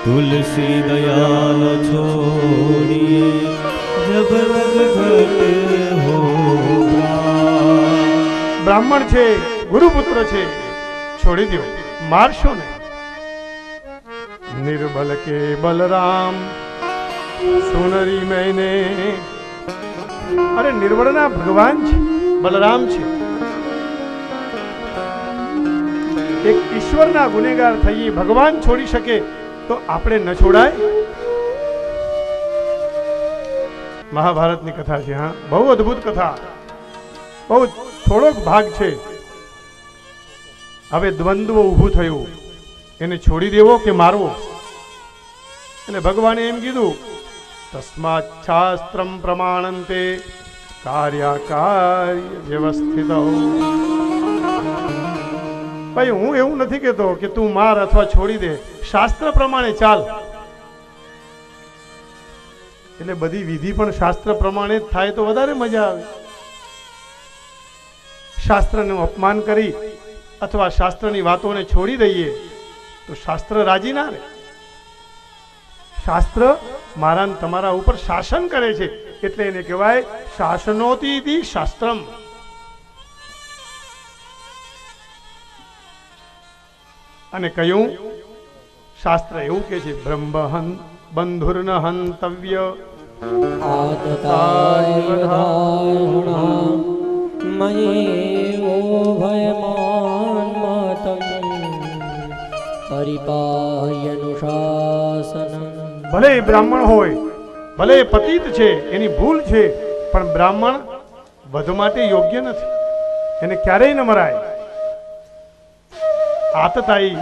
तुलसी दयाल छोड़िए जब तक घट हो प्राण। બ્રાહ્મણ છે, ગુરુપુત્ર છે, છોડી દો, મારશો ને. નિર્બલ કે બલરામ સુનરી મેને. અરે નિર્બળના ભગવાન છે, બલરામ છે. એક ઈશ્વરના ગુનેગાર થઈ ભગવાન છોડી શકે તો આપણે ન છોડાય. મહાભારતની કથા છે. હા, બહુ અદ્ભુત કથા, બહુ થોડોક ભાગ છે. હવે દ્વંદ્વ ઊભું થયું, એને છોડી દેવો કે મારવો. એટલે ભગવાને એમ કીધું, તસ્માત શાસ્ત્રમ પ્રમાણંતે કાર્યાકાર્ય વ્યવસ્થિત. ભાઈ, હું એવું નથી કહેતો કે તું માર અથવા છોડી દે, શાસ્ત્ર પ્રમાણે ચાલ. એટલે બધી વિધિ પણ શાસ્ત્ર પ્રમાણે જ થાય તો વધારે મજા આવે. શાસ્ત્રનું અપમાન કરી અથવા શાસ્ત્રની વાતોને છોડી દઈએ તો શાસ્ત્ર રાજી ના રહે. શાસ્ત્ર મારા ને તમારા ઉપર શાસન કરે છે, એટલે એને કહેવાય શાસનોતી શાસ્ત્રમ. અને કયું શાસ્ત્ર એવું કે છે, બ્રહ્મ બંધુર્ન હંતવ્ય ભલે બ્રાહ્મણ હોય, ભલે પતિત છે, એની ભૂલ છે, પણ બ્રાહ્મણ વધ માટે યોગ્ય નથી. એને ક્યારેય ન મરાય. આતતાઈ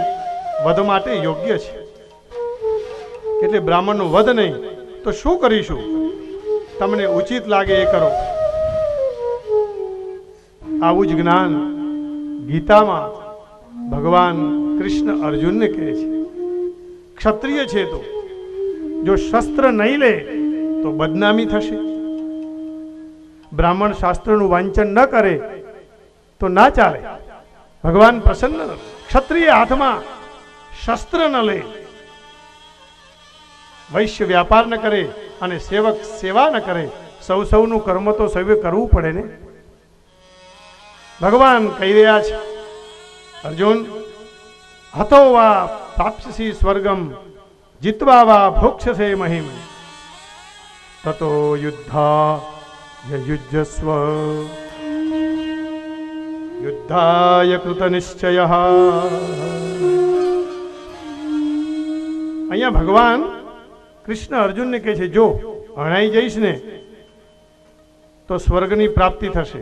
વધ માટે યોગ્ય છે. એટલે બ્રાહ્મણનું વધ નહીં તો શું કરીશું? તમને ઉચિત લાગે એ કરો. આવું જ જ્ઞાન ગીતામાં ભગવાન કૃષ્ણ અર્જુનને કહે છે. ક્ષત્રિય છે તો જો શસ્ત્ર નહીં લે તો બદનામી થશે. બ્રાહ્મણ શાસ્ત્રનું વાંચન ન કરે તો ના ચાલે. ભગવાન પ્રસન્ન. ક્ષત્રિય હાથમાં શસ્ત્ર ન લે, વૈશ્ય વ્યાપાર ન કરે, અને સેવક સેવા ન કરે. સૌનું કર્મ તો સૌએ કરવું પડે ને. ભગવાન કહી રહ્યા છે, અર્જુન, હતો વા પ્રાપ્સ્યસી સ્વર્ગમ જીત્વા વા ભોક્ષ્યસે મહિમ તતો યુદ્ધા યુજ્યસ્વ યુદ્ધાય કૃત નિશ્ચય. અહીંયા ભગવાન કૃષ્ણ અર્જુનને કહે છે, જો અણાઈ જઈશ ને તો સ્વર્ગની પ્રાપ્તિ થશે.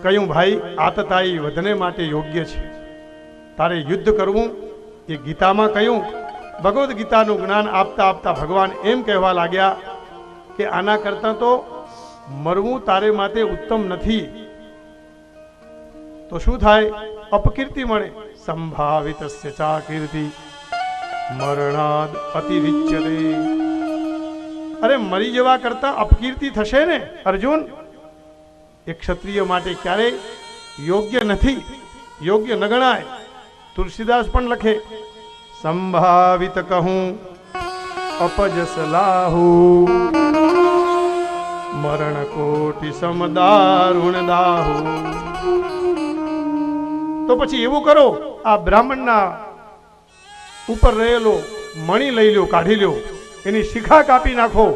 કહ્યું ભાઈ આતતાઈ વધને માટે યોગ્ય છે, તારે યુદ્ધ કરવું એ ગીતામાં કહ્યું. ભગવદ્ ગીતાનું જ્ઞાન આપતા આપતા ભગવાન એમ કહેવા લાગ્યા કે આના કરતાં તો મરવું તારે માટે ઉત્તમ નથી. તો શું થાય? અપકીર્તિ મળે. સંભાવિતસ્ય ચા કીર્તિ મરણાદ અતિરિચ્યતે. અરે મરી જવા કરતા અપકીર્તિ થશે ને અર્જુન. એક ક્ષત્રિય માટે ક્યારેય યોગ્ય નથી, યોગ્ય ન ગણાય. તુલસીદાસ પણ લખે સંભાવિત કહું અપજસ લાહુ મરણ કોટી સમદારુણ દાહુ. તો પછી એવું કરો, આ બ્રાહ્મણના ઉપર રહેલો મણી લઈ લો, કાઢી લો, એની શિખા કાપી નાખો.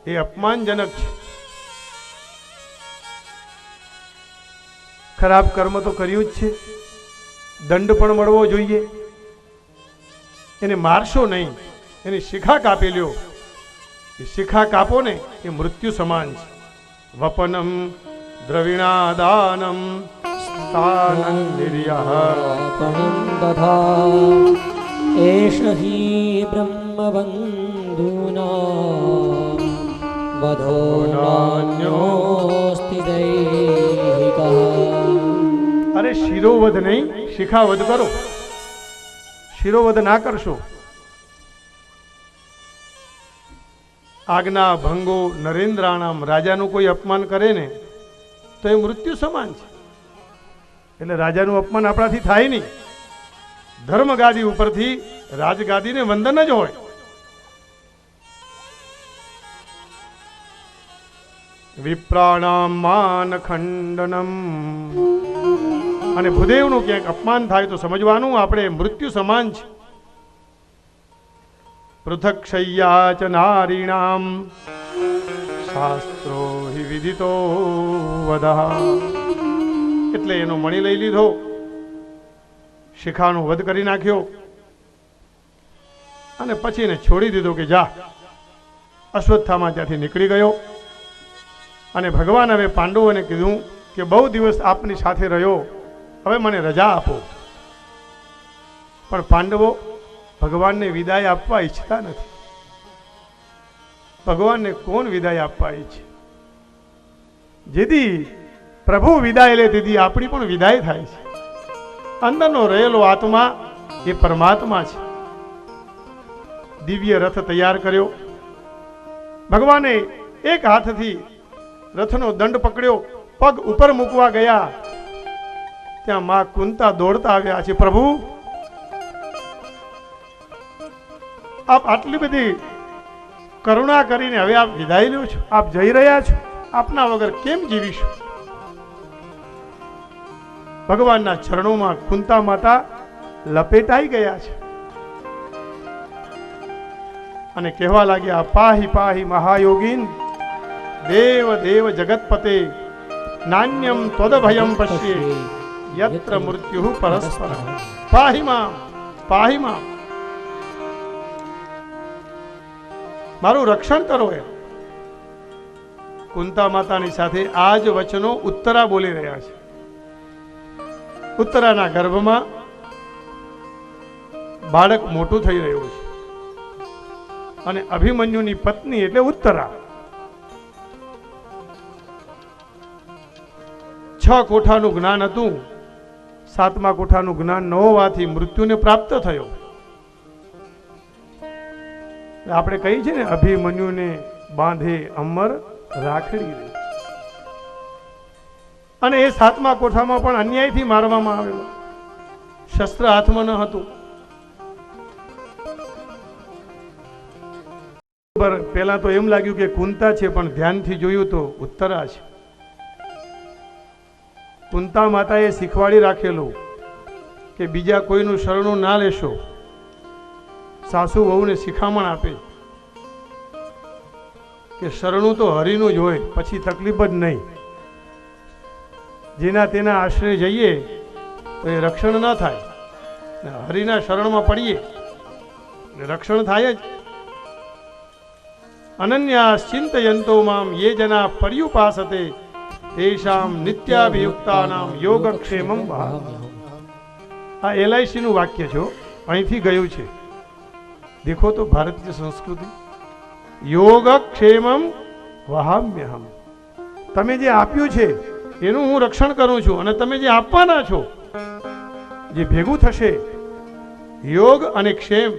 એ અપમાનજનક છે. ખરાબ કર્મ તો કર્યું જ છે, દંડ પણ મળવો જોઈએ. એને મારશો નહીં, એની શિખા કાપી લ્યો. એ શિખા કાપો ને એ મૃત્યુ સમાન છે. વપનમ દ્રવિણાદાનમ સ્થાનં નિર્યઃ તથા એષ હિ બ્રહ્મબંધુના વધો નાન્યોસ્તિ દૈહિકઃ. અરે શિરોવધ નહીં, શિખાવધ કરો. શિરોવધ ના કરશો. આજ્ઞા ભંગો નરેન્દ્રાણામ. રાજાનું કોઈ અપમાન કરે ને તો એ મૃત્યુ સમાન છે. એટલે રાજાનું અપમાન આપણાથી થાય નહીં. ધર્મગાદી ઉપરથી રાજગાદીને વંદન જ હોય. વિપ્રાણામ માન ખંડનમ. અને ભૂદેવનું ક્યાંક અપમાન થાય તો સમજવાનું આપણે મૃત્યુ સમાન છે. પૃથક શય્યા ચ નારીણામ શાસ્ત્રો હિ વિદિતો વદઃ. એટલે એનો મણી લઈ લીધો, શિખાનો વધ કરી નાખ્યો અને પછી એને છોડી દીધો કે જા. અશ્વત્થામા ત્યાંથી નીકળી ગયો અને ભગવાન હવે પાંડવોને કીધું કે બહુ દિવસ આપની સાથે રહ્યો, હવે મને રજા આપો. પણ પાંડવો ભગવાનને વિદાય આપવા ઈચ્છતા નથી. ભગવાનને કોણ વિદાય આપવા ઈચ્છે? જેથી પ્રભુ વિદાય લે તેથી આપણી પણ વિદાય થાય છે. અંદરનો રહેલો આત્મા એ પરમાત્મા છે. દિવ્ય રથ તૈયાર કર્યો. ભગવાને એક હાથથી રથનો દંડ પકડ્યો, પગ ઉપર મૂકવા ગયા ત્યાં માં કુંતા દોડતા આવ્યા છે. પ્રભુ, આપ આટલી બધી કરુણા કરીને હવે આપ વિદાય લ્યો છો, આપ જઈ રહ્યા છો, આપના વગર કેમ જીવીશું? ભગવાનના ચરણોમાં કુંતા માતા લપેટાઈ ગયા છે અને કહેવા લાગ્યા પાહી પાહી મહાયોગીન દેવ દેવ જગતપતે નાન્યમ ત્વદભયમ પશ્યે યત્ર મૃત્યુ પરસ્પર. પાહી માં, પાહી માં, મારું રક્ષણ કરો. એ કુંતા માતાની સાથે આ જ વચનો ઉત્તરા બોલી રહ્યા છે. ઉત્તરાના ગર્ભમાં બાળક મોટું થઈ રહ્યું છે અને અભિમન્યુની પત્ની એટલે ઉત્તરા 6 કોઠાનું જ્ઞાન હતું, 7મા કોઠાનું જ્ઞાન ન હોવાથી મૃત્યુને પ્રાપ્ત થયો. આપણે કહી છે ને અભિમન્યુને બાંધે અમર રાખડી રે. અને એ 7મા કોઠામાં પણ અન્યાયથી મારવામાં આવેલો, શસ્ત્ર હાથમાં ન હતું. પહેલા તો એમ લાગ્યું કે કુંતા છે, પણ ધ્યાનથી જોયું તો ઉત્તરા છે. કુંતા માતાએ શીખવાડી રાખેલું કે બીજા કોઈનું શરણું ના લેશો. સાસુ વહુને શિખામણ આપે કે શરણું તો હરિનું જ હોય, પછી તકલીફ જ નહીં. જેના તેના આશ્રય જઈએ તો એ રક્ષણ ન થાય, હરિના શરણમાં પડીએ રક્ષણ થાય જ. અનન્યા ચિંતયંતો મામ યે જના પર્યુપાસતે તેષામ નિત્યાભિયુક્તાનામ યોગક્ષેમમ વહામ્યહમ. આ LIC નું વાક્ય છે, અહીંથી ગયું છે. દેખો તો ભારતીય સંસ્કૃતિ. યોગક્ષેમમ વહામ્યહમ. તમે જે આપ્યું છે એનું હું રક્ષણ કરું છું, અને તમે જે આપવાના છો, જે ભેગું થશે, યોગ અને ક્ષેમ.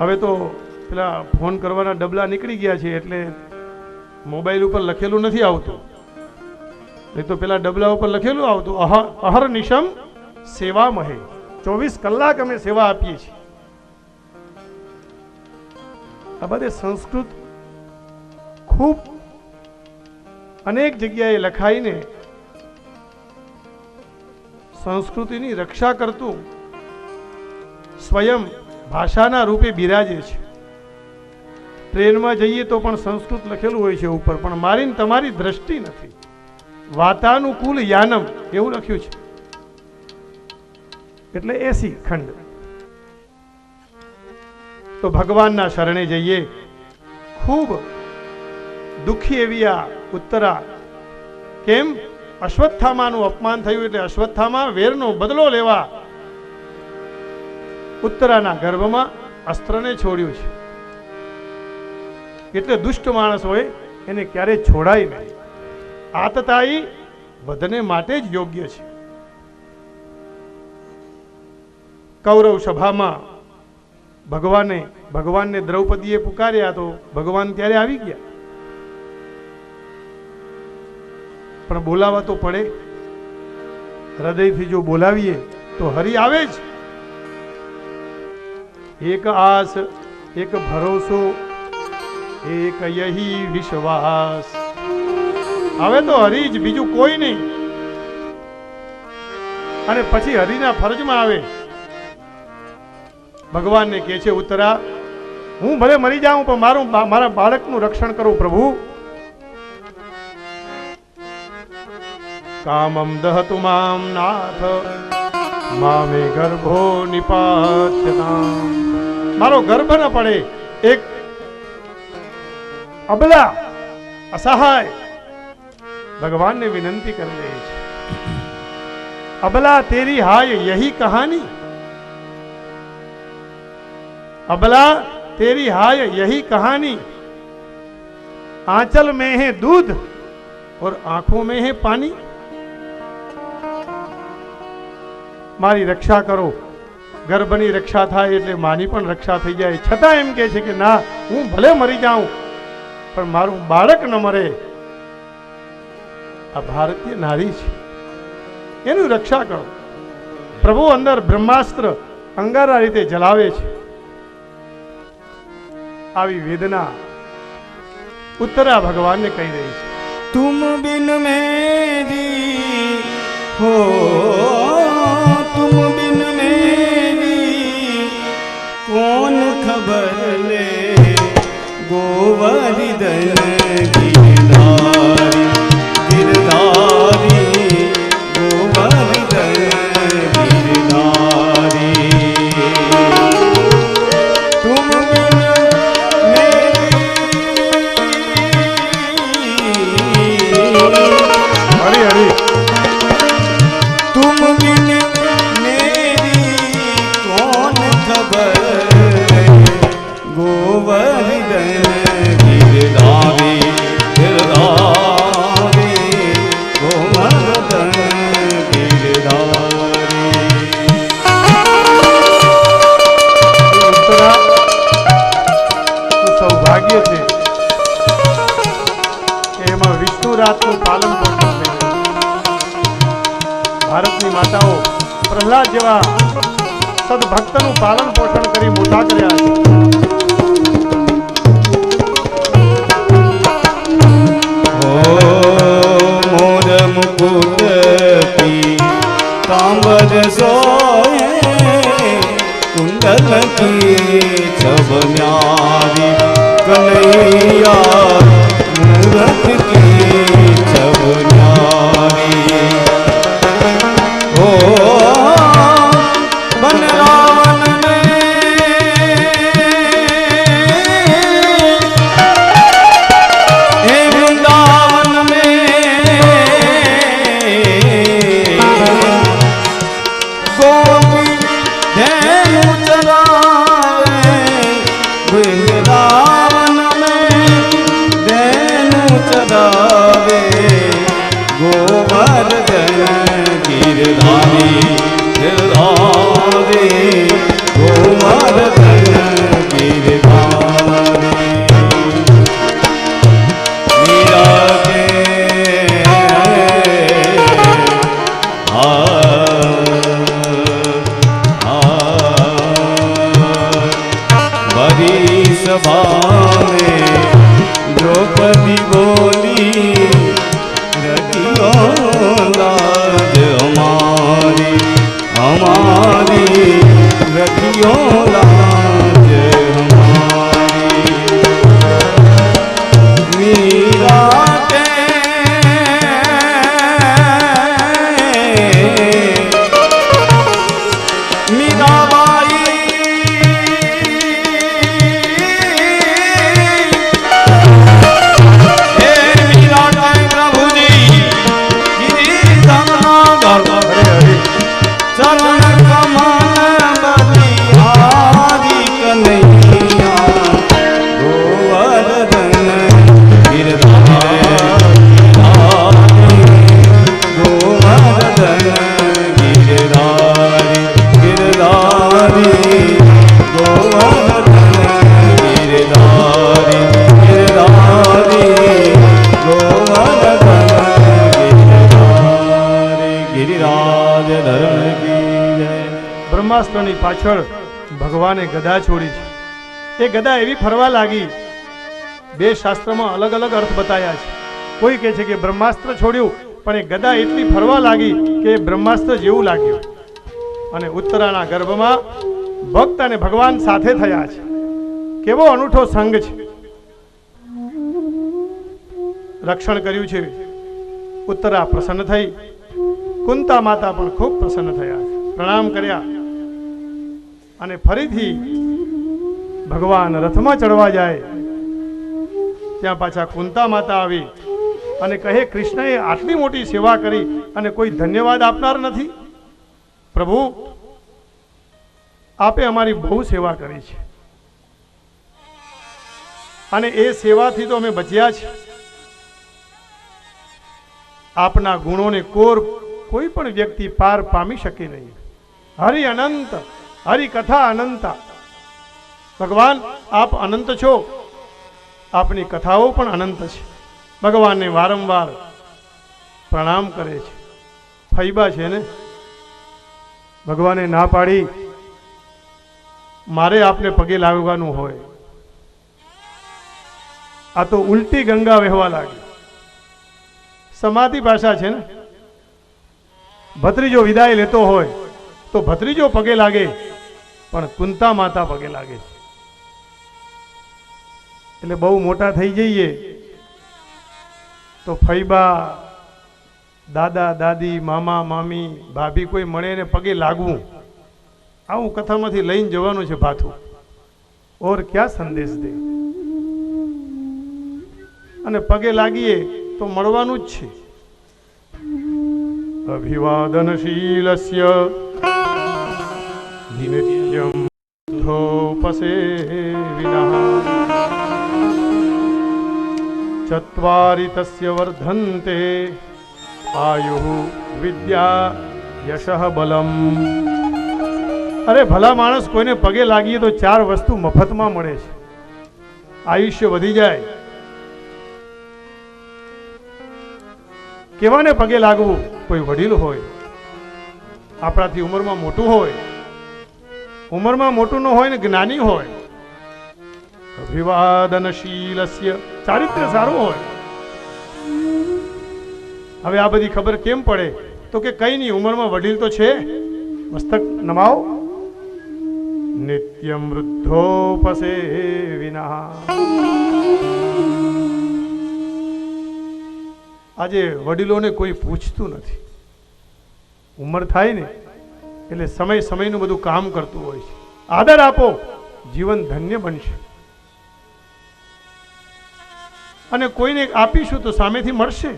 હવે તો પેલા ફોન કરવાના ડબલા નીકળી ગયા છે, એટલે મોબાઈલ ઉપર લખેલું નથી આવતું. નહીં તો પેલા ડબલા ઉપર લખેલું આવતું, અહર્નિશમ સેવામહે. 24 કલાક અમે સેવા આપીએ છીએ. આ બધે સંસ્કૃત ખૂબ અનેક જગ્યાએ લખાઈને સંસ્કૃતિની રક્ષા કરતું સ્વયં ભાષાના રૂપે બિરાજે છે. ટ્રેનમાં જઈએ તો પણ સંસ્કૃત લખેલું હોય છે ઉપર, પણ મારી ને તમારી દ્રષ્ટિ નથી. વાતાનુકૂલ યાનમ એવું લખ્યું છે. એટલે 80 ખંડ. તો ભગવાનના શરણે જઈએ. ખૂબ દુઃખી એવી આ ઉત્તરા. કેમ? અશ્વત્થામાનું અપમાન થયું એટલે અશ્વત્થામા વેરનો બદલો લેવા ઉત્તરાના ગર્ભમાં અસ્ત્રને છોડ્યું છે. એટલે દુષ્ટ માણસ હોય એને ક્યારે છોડાય નહીં. આતતાઈ વધને માટે જ યોગ્ય છે. કૌરવ સભામાં ભગવાનને દ્રૌપદીએ પુકાર્યા તો ભગવાન ત્યારે આવી ગયા. પણ બોલાવા તો પડે. હૃદયથી જો બોલાવીએ તો હરિ આવે જ. એક આસ, એક ભરોસો, એક યહી વિશ્વાસ. હવે તો હરિ જ, બીજું કોઈ નહીં. અને પછી હરિના ફરજમાં આવે. ભગવાનને કહે છે, ઉત્તરા, હું ભલે મરી જાઉં પણ મારા બાળકનું રક્ષણ કરું પ્રભુ. કામમ દહતુ મામ નાથ મામે ગર્ભો નિપાત્યતામ. મારો ગર્ભ ન પડે. એક અબલા અસહાય ભગવાનને વિનંતી કરી રહી છે. અબલા તેરી હાય યહી કહાની. अबला तेरी हाय यही कहानी. आंचल में है दूध और आंखों में है पानी. मारी रक्षा करो. गर्भनी रक्षा થાય એટલે માની પણ રક્ષા થઈ જાય. છતાં એમ કહે છે કે ના, હું ભલે મરી જાઉં પણ મારું બાળક ન મરે. આ ભારતીય નારી છે, એનું રક્ષા કરો. પ્રભુ અંદર બ્રહ્માસ્ત્ર અંગારા રીતે જલાવે છે. આવી વેદના ઉત્તરા ભગવાનને કહી રહી છે. तुम बिन मेरी हो, तुम बिन मेरी कौन खबर ले. गोवर्धन गिरधारी गिरधारी गोवर्धन गिरधारी. तुम बिन હરી હરી तुम बिन मेरी कौन खबर. गोवर्धन गिरधारी गिरधारी गोवर्धन गिरधारी. ઉત્તરા, તું સૌભાગ્ય છે કે એમાં વિષ્ણુ રાતનું પાલન પોષણ થઈ ગયું. ભારતની માતાઓ પ્રહલાદ જેવા સદભક્તનું પાલન પોષણ કરી મોટા કર્યા છે. मोर मुकुट पीतांबर सोए कुंडल की छब न्यारी. कन्हैया मूरत की छब न्यारी. हो बनरान में हरी सभा में द्रौपदी बोली रखियो लाज हमारी हमारी रखियो लाज हमारी। मीरा के मीराबाई हे मीरा के प्रभु जी गिरिधर चरण कमल बलिहारी कन्हैया गोवर्धन गोवर्धन गिरधारी गिरधारी गोवर्धन गिरधारी गिरधारी गोवर्धन गिरधारी गिरिराज धरण की जय। બ્રહ્માસ્ત્રની પાછળ ભગવાને ગદા છોડી છે. એ ગદા એવી ફરવા લાગી, બે શાસ્ત્રમાં અલગ અલગ અર્થ બતાવ્યા છે. કોઈ કહે છે કે બ્રહ્માસ્ત્ર છોડ્યું, પણ એ ગદા એટલી ફરવા લાગી કે બ્રહ્માસ્ત્ર જેવું લાગ્યું. અને ઉત્તરાના ગર્ભમાં ભક્ત અને ભગવાન સાથે થયા છે. કેવો અનૂઠો સંગ છે. રક્ષણ કર્યું છે. ઉત્તરા પ્રસન્ન થઈ, કુંતા માતા પણ ખૂબ પ્રસન્ન થયા છે. પ્રણામ કર્યા અને ફરીથી ભગવાન રથમાં ચડવા જાય ત્યાં પાછા કુંતા માતા આવી અને કહે, કૃષ્ણએ આટલી મોટી સેવા કરી અને કોઈ ધન્યવાદ આપનાર નથી? પ્રભુ, આપે અમારી બહુ સેવા કરી છે અને એ સેવાથી તો અમે બચ્યા છે. આપના ગુણોને કોઈ પણ વ્યક્તિ પાર પામી શકે નહીં. હરિ અનંત, હરિ કથા અનંતા. ભગવાન, આપ અનંત છો, આપની કથાઓ પણ અનંત છે. ભગવાનને વારંવાર પ્રણામ કરે છે. ફૈબા છે ને, ભગવાને ના પાડી, મારે આપને પગે લાગવાનું હોય. આ તો ઉલટી ગંગા વહેવા લાગી. સમાધિ ભાષા છે ને. ભત્રીજો વિદાય લેતો હોય તો ભત્રીજો પગે લાગે, પણ કુંતા માતા પગે લાગે છે. એટલે બહુ મોટા થઈ જઈએ તો ફૈબા, દાદા દાદી, મામા મામી, ભાભી કોઈ મળે ને પગે લાગવું, આવું કથામાંથી લઈને જવાનું છે ભાથું. ઓર ક્યાં સંદેશ દે. અને પગે લાગીએ તો મળવાનું જ છે. અભિવાદનશીલસ્ય નિત્યમ ધોપસેવિનઃ ચત્વારિ તસ્ય વર્ધન્તે આયુઃ વિદ્યા યશઃ બલમ. અરે ભલા માણસ, કોઈને પગે લાગીએ તો 4 વસ્તુ મફતમાં મળે છે. આયુષ્ય વધી જાય. કેવાને પગે લાગવું? કોઈ વડીલ હોય, આપણાથી ઉંમરમાં મોટું હોય, ઉંમરમાં મોટું ન હોય ને જ્ઞાની હોય. અભિવાદનશીલસ્ય, ચારિત્ર્ય સારું હોય. હવે આ બધી ખબર કેમ પડે? તો કે કઈ નહીં, ઉંમરમાં વડીલ તો છે, મસ્તક નમાવો. નિત્યમ વૃદ્ધોપસેવિનઃ. આજે વડીલોને કોઈ પૂછતું નથી. ઉંમર થાય ને એટલે સમયનું બધું કામ કરતું હોય છે. આદર આપો, જીવન ધન્ય બનશે. અને કોઈને આપીશું તો સામેથી મળશે.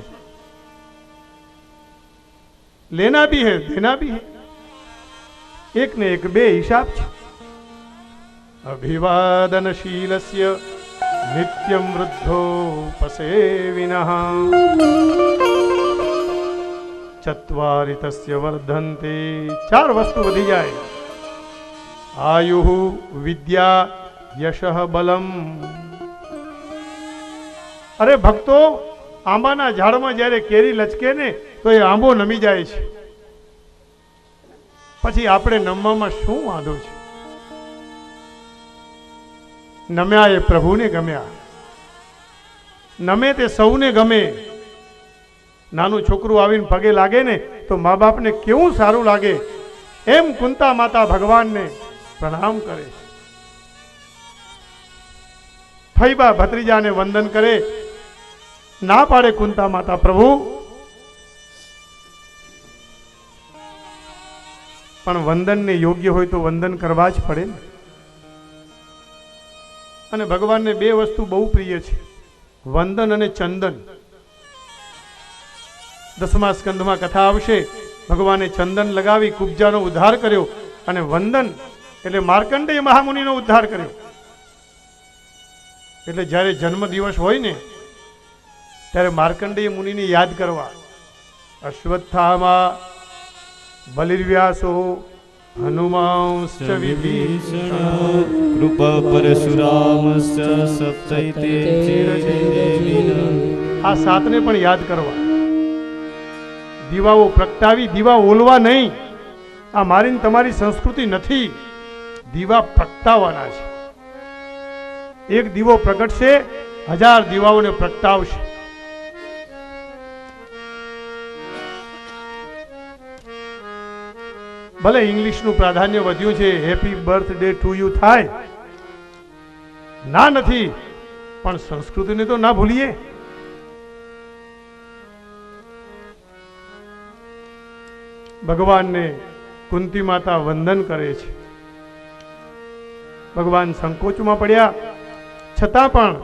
લેના ભી હે, દેના ભી હે. એક ને એક બે હિસાબ છે. અભિવાદનશીલસ્ય નિત્યમ વૃદ્ધોપસેવિનઃ ચત્વારિ તસ્ય વર્ધન્તે. 4 વસ્તુ વધી જાય. આયુઃ વિદ્યા યશઃ બલમ. અરે ભક્તો, આંબાના ઝાડમાં જ્યારે કેરી લચકે ને તો એ આંબો નમી જાય છે. પછી આપણે નમવામાં શું વાંધો છે? નમ્યા એ પ્રભુને ગમ્યા. નમે તે સૌને ગમે. નાનું છોકરું આવીને પગે લાગે ને તો મા બાપને કેવું સારું લાગે. એમ કુંતા માતા ભગવાનને પ્રણામ કરે. ફૈબા ભત્રીજાને વંદન કરે. ના પાડે કુંતા માતા, પ્રભુ પણ વંદનને યોગ્ય હોય તો વંદન કરવા જ પડે ને. અને ભગવાનને બે વસ્તુ બહુ પ્રિય છે, વંદન અને ચંદન. 10મા સ્કંદમાં કથા આવશે. ભગવાને ચંદન લગાવી કુબ્જાનો ઉદ્ધાર કર્યો અને વંદન એટલે માર્કંડેય મહામુનિનો ઉદ્ધાર કર્યો. એટલે જ્યારે જન્મ દિવસ હોય ને ત્યારે માર્કંડેય મુનિને યાદ કરવા. અશ્વત્થામા બલિર્વ્યાસો હનુમાંશ્ચ વિભીષણ કૃપા પરશુરામશ્ચ સપ્તૈતે ચિરંજીવિનઃ. આ સાતને પણ યાદ કરવા. દીવાઓ પ્રગટાવી દીવા ઓલવા નહીં. આ મારી તમારી સંસ્કૃતિ નથી. દીવા પ્રગટાવવાના છે. એક દીવો પ્રગટશે, 1000 દીવાઓને પ્રગટાવશે. ભલે ઇંગ્લિશનું પ્રાધાન્ય વધ્યું છે, હેપી બર્થડે ટુ યુ થાય, ના નથી, પણ સંસ્કૃતિને તો ના ભૂલીએ. ભગવાનને કુંતી માતા વંદન કરે છે. ભગવાન સંકોચમાં પડ્યા છતાં પણ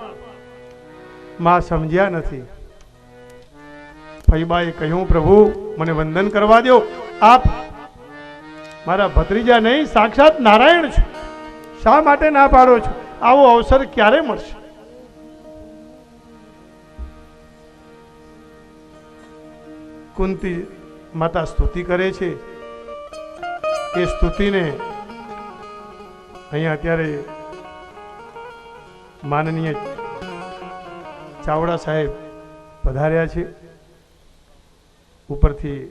માં સમજ્યા નથી. ફૈબાએ કહ્યું, પ્રભુ મને વંદન કરવા દો. આપ મારા ભત્રીજા નહીં, સાક્ષાત નારાયણ છો. શા માટે ના પાડો છો? આવો અવસર ક્યારે મળશે? કુંતી માતા સ્તુતિ કરે છે. એ સ્તુતિને અહીંયા અત્યારે માનનીય ચાવડા સાહેબ પધાર્યા છે. ઉપરથી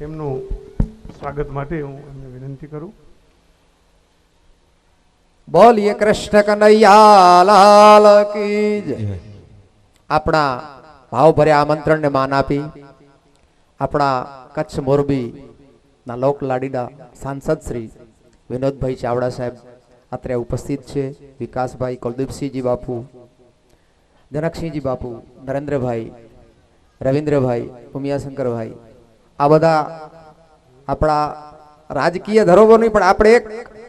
એમનું સ્વાગત માટે હું એમને વિનંતી કરું. બોલીએ કૃષ્ણ કનૈયા લાલ કી જય. આપણા ભાવભર્યા આમંત્રણને માન આપી આપણા કચ્છ મોરબી ના લોક લાડીડા સાંસદ શ્રી વિનોદભાઈ ચાવડા સાહેબ અત્રે ઉપસ્થિત છે. વિકાસભાઈ, કુલદીપસિંહજી બાપુ, જનકસિંહજી બાપુ, નરેન્દ્રભાઈ, રવિન્દ્રભાઈ, ઉમિયાશંકરભાઈ, આ બધા આપણા રાજકીય ધરોહરની પણ આપણે એક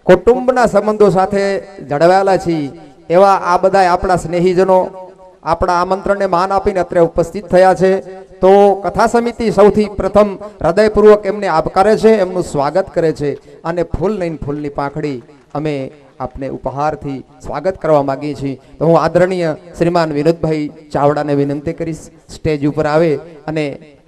કુટુંબના સંબંધો સાથે જળવાયેલા છીએ એવા આ બધા આપણા સ્નેહીજનો આપણા આમંત્રણને માન આપીને અત્રે ઉપસ્થિત થયા છે. તો કથા સમિતિ સૌથી પ્રથમ હૃદયપૂર્વક એમને આવકારે છે, એમનું સ્વાગત કરે છે અને ફૂલ લઈને ફૂલની પાંખડી અમે આપને ઉપહારથી સ્વાગત કરવા માંગીએ છીએ. તો હું આદરણીય શ્રીમાન વિનોદભાઈ ચાવડાને વિનંતી કરીશ સ્ટેજ ઉપર આવે અને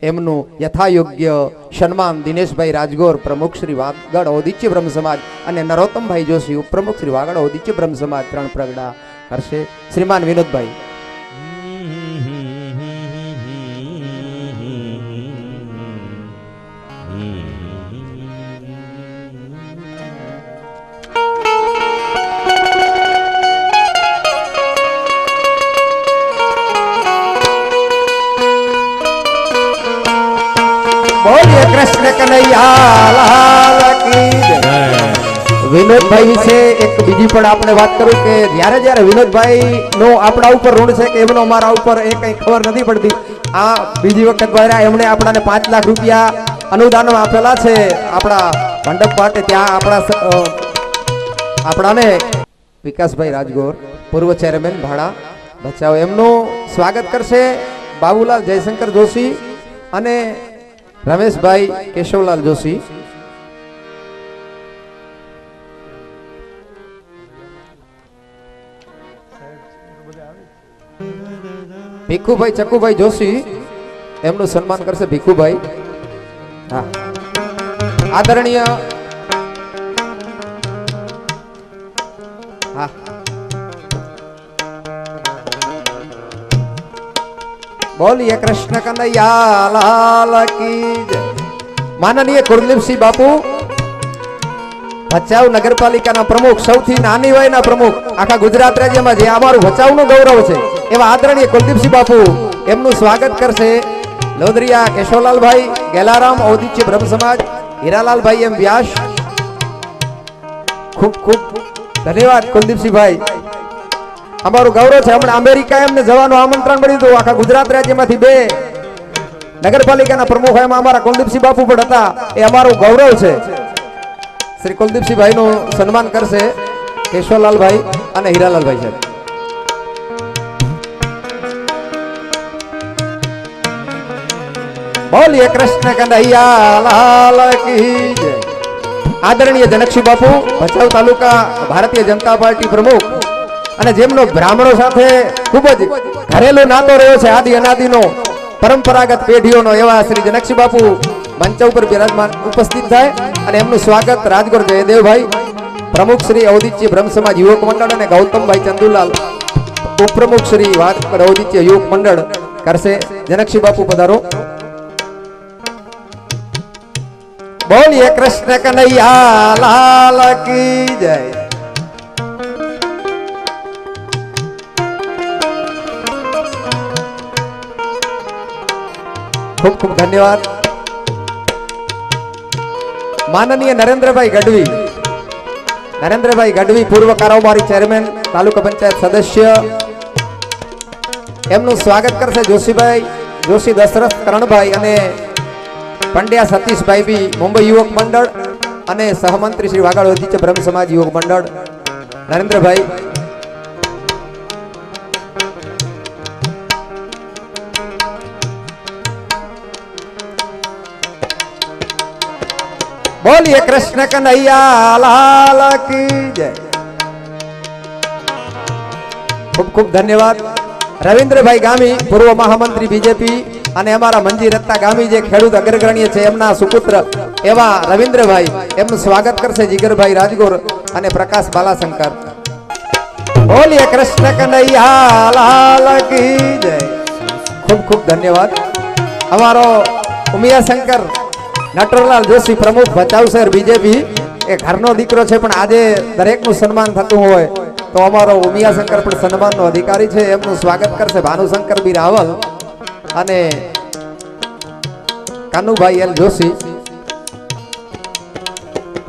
એમનું યથાયોગ્ય સન્માન દિનેશભાઈ રાજગોર, પ્રમુખ શ્રી વાગડ ઔદિત્ય બ્રહ્મ સમાજ, અને નરોત્તમભાઈ જોશી, ઉપપ્રમુખ શ્રી વાગડ ઔદિત્ય બ્રહ્મ સમાજ 3 પ્રગડા કરશે. શ્રીમાન વિનોદભાઈ. બોલીએ કૃષ્ણ કનૈયા લાલ કી જય. વિનોદભાઈ વિશે એક બીજી પણ આપણે વાત કરું કે જ્યારે વિનોદભાઈ નો આપણા ઉપર ઋણ છે કે એમનો અમારા ઉપર એ કઈ ખબર નથી પડતી. આ બીજી વખત દ્વારા એમણે આપણાને 5 લાખ રૂપિયા અનુદાન આપેલા છે આપણા મંડપ માટે. ત્યાં આપણાને વિકાસભાઈ રાજગોર, પૂર્વ ચેરમેન ભાડા બચાવ, એમનું સ્વાગત કરશે બાબુલાલ જયશંકર જોશી અને રમેશભાઈ કેશવલાલ જોશી. ભીખુભાઈ ચકુભાઈ જોશી એમનું સન્માન કરશે ભીખુભાઈ. હા, આદરણીય હા બોલીએ કૃષ્ણ કનૈયા લાલ કી જય. માનનીય કુલદીપસિંહ બાપુ, ભચાઉ નગરપાલિકાના પ્રમુખ, સૌથી નાની વયના પ્રમુખ આખા ગુજરાત રાજ્યમાં, જે અમારું ભચાઉનું ગૌરવ છે એવા આદરણીય કુલદીપસિંહ બાપુ એમનું સ્વાગત કરશે લોધરિયા કેશવલાલભાઈ ગેલારામ ઔદિત્ય બ્રહ્મ સમાજ હીરાલાલભાઈ એમ વ્યાસ. ખૂબ ખૂબ ધન્યવાદ કુલદીપસિંહભાઈ, અમારું ગૌરવ છે. હમણાં અમેરિકા એમને જવાનું આમંત્રણ મળ્યું હતું. આખા ગુજરાત રાજ્યમાંથી 2 નગરપાલિકાના પ્રમુખ એમાં અમારા કુલદીપસિંહ બાપુ પણ હતા. એ અમારું ગૌરવ છે. શ્રી કુલદીપસિંહભાઈ નું સન્માન કરશે કેશવલાલભાઈ અને હીરાલાલભાઈ સાહેબ. બોલીએ કૃષ્ણ કનૈયા લાલ કી જય. આદરણીય જનકસિંહ બાપુ ભચાઉ તાલુકા ભારતીય જનતા પાર્ટી પ્રમુખ, અને જેમનો બ્રાહ્મણો સાથે ખૂબ જ ઘરેલું નાતો રહ્યો છે આદિ અનાદિનો, પરંપરાગત પેઢીઓનો, એવા શ્રી જનકસિંહ બાપુ મંચ ઉપર બિરાજમાન ઉપસ્થિત થાય અને એમનું સ્વાગત રાજગોર જયદેવભાઈ પ્રમુખ શ્રી ઔદિત્ય બ્રહ્મ સમાજ યુવક મંડળ અને ગૌતમભાઈ ચંદુલાલ ઉપપ્રમુખ શ્રી વાતકર ઔદિત્ય યુવક મંડળ કરશે. જનકસિંહ બાપુ પધારો. બોલીએ કૃષ્ણ કનૈયા લાલ કી જય. ખૂબ ખૂબ ધન્યવાદ. માનનીય નરેન્દ્રભાઈ ગઢવી પૂર્વ કારોબારી ચેરમેન, તાલુકા પંચાયત સદસ્ય, એમનું સ્વાગત કરશે જોશીભાઈ જોશી, દશરથ કરણભાઈ અને પંડ્યા સતીશભાઈ બી મુંબઈ યુવક મંડળ અને સહમંત્રી શ્રી વાગડ ઔદિત્ય બ્રહ્મ સમાજ યુવક મંડળ નરેન્દ્રભાઈ. બોલીએ કૃષ્ણ કનૈયા લાલ કી જય. ખૂબ ખૂબ ધન્યવાદ. રવિન્દ્રભાઈ ગામી પૂર્વ મહામંત્રી બીજેપી અને અમારા મંજી રત્તા ગામી જે ખેડૂત અગ્રગણ્ય છે એમના સુપુત્ર એવા રવિન્દ્રભાઈ, એમનું સ્વાગત કરશે જીગરભાઈ રાજગોર અને પ્રકાશ બાલાશંકર. બોલીએ કૃષ્ણ કનૈયા લાલ કી જય. ખૂબ ખૂબ ધન્યવાદ. અમારો ઉમિયાશંકર નટવરલાલ જોશી પ્રમુખ ભચાઉ શહેર બીજેપી, એ ઘરનો દીકરો છે, પણ આજે દરેકનું સન્માન થતું હોય તો અમારો ઉમિયાશંકર પણ સન્માનનો અધિકારી છે. એમનું સ્વાગત કરશે ભાનુશંકર બી રાવલ અને કાનુભાઈ એલ જોશી.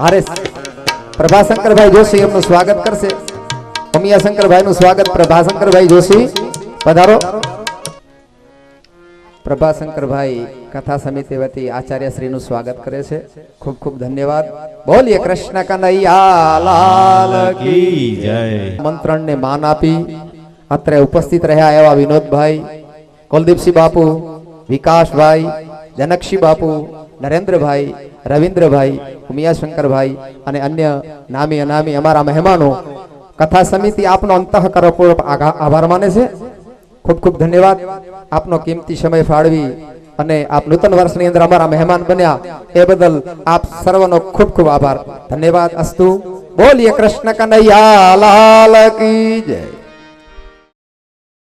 હરેશ પ્રભાશંકરભાઈ જોશી એમનું સ્વાગત કરશે. ઉમિયાશંકરભાઈ નું સ્વાગત પ્રભાશંકરભાઈ જોશી, પધારો. પ્રભાશંકરભાઈ કથા સમિતિ વતી આચાર્ય શ્રી નું સ્વાગત કરે છે. ખૂબ ખૂબ ધન્યવાદ. બોલીએ કૃષ્ણ કનૈયા લાલ કી જય. મંત્રણ ને માન આપી અત્રે ઉપસ્થિત રહ્યા એવા વિનોદભાઈ, કુલદીપસિંહ બાપુ, વિકાસભાઈ, જનકસિંહ બાપુ, નરેન્દ્રભાઈ, રવિન્દ્રભાઈ, ઉમિયાશંકરભાઈ અને અન્ય નામી અનામી અમારા મહેમાનો, કથા સમિતિ આપનો અંતઃકરણપૂર્વક આભાર માને છે. ખૂબ ખૂબ ધન્યવાદ. આપનો કિંમતી સમય ફાળવી અને આપ નૂતન વર્ષની અંદર અમારા મહેમાન બન્યા એ બદલ આપ સર્વનો ખૂબ ખૂબ આભાર. ધન્યવાદ. અસ્તુ. બોલીએ કૃષ્ણ કનૈયા લાલ કી જય.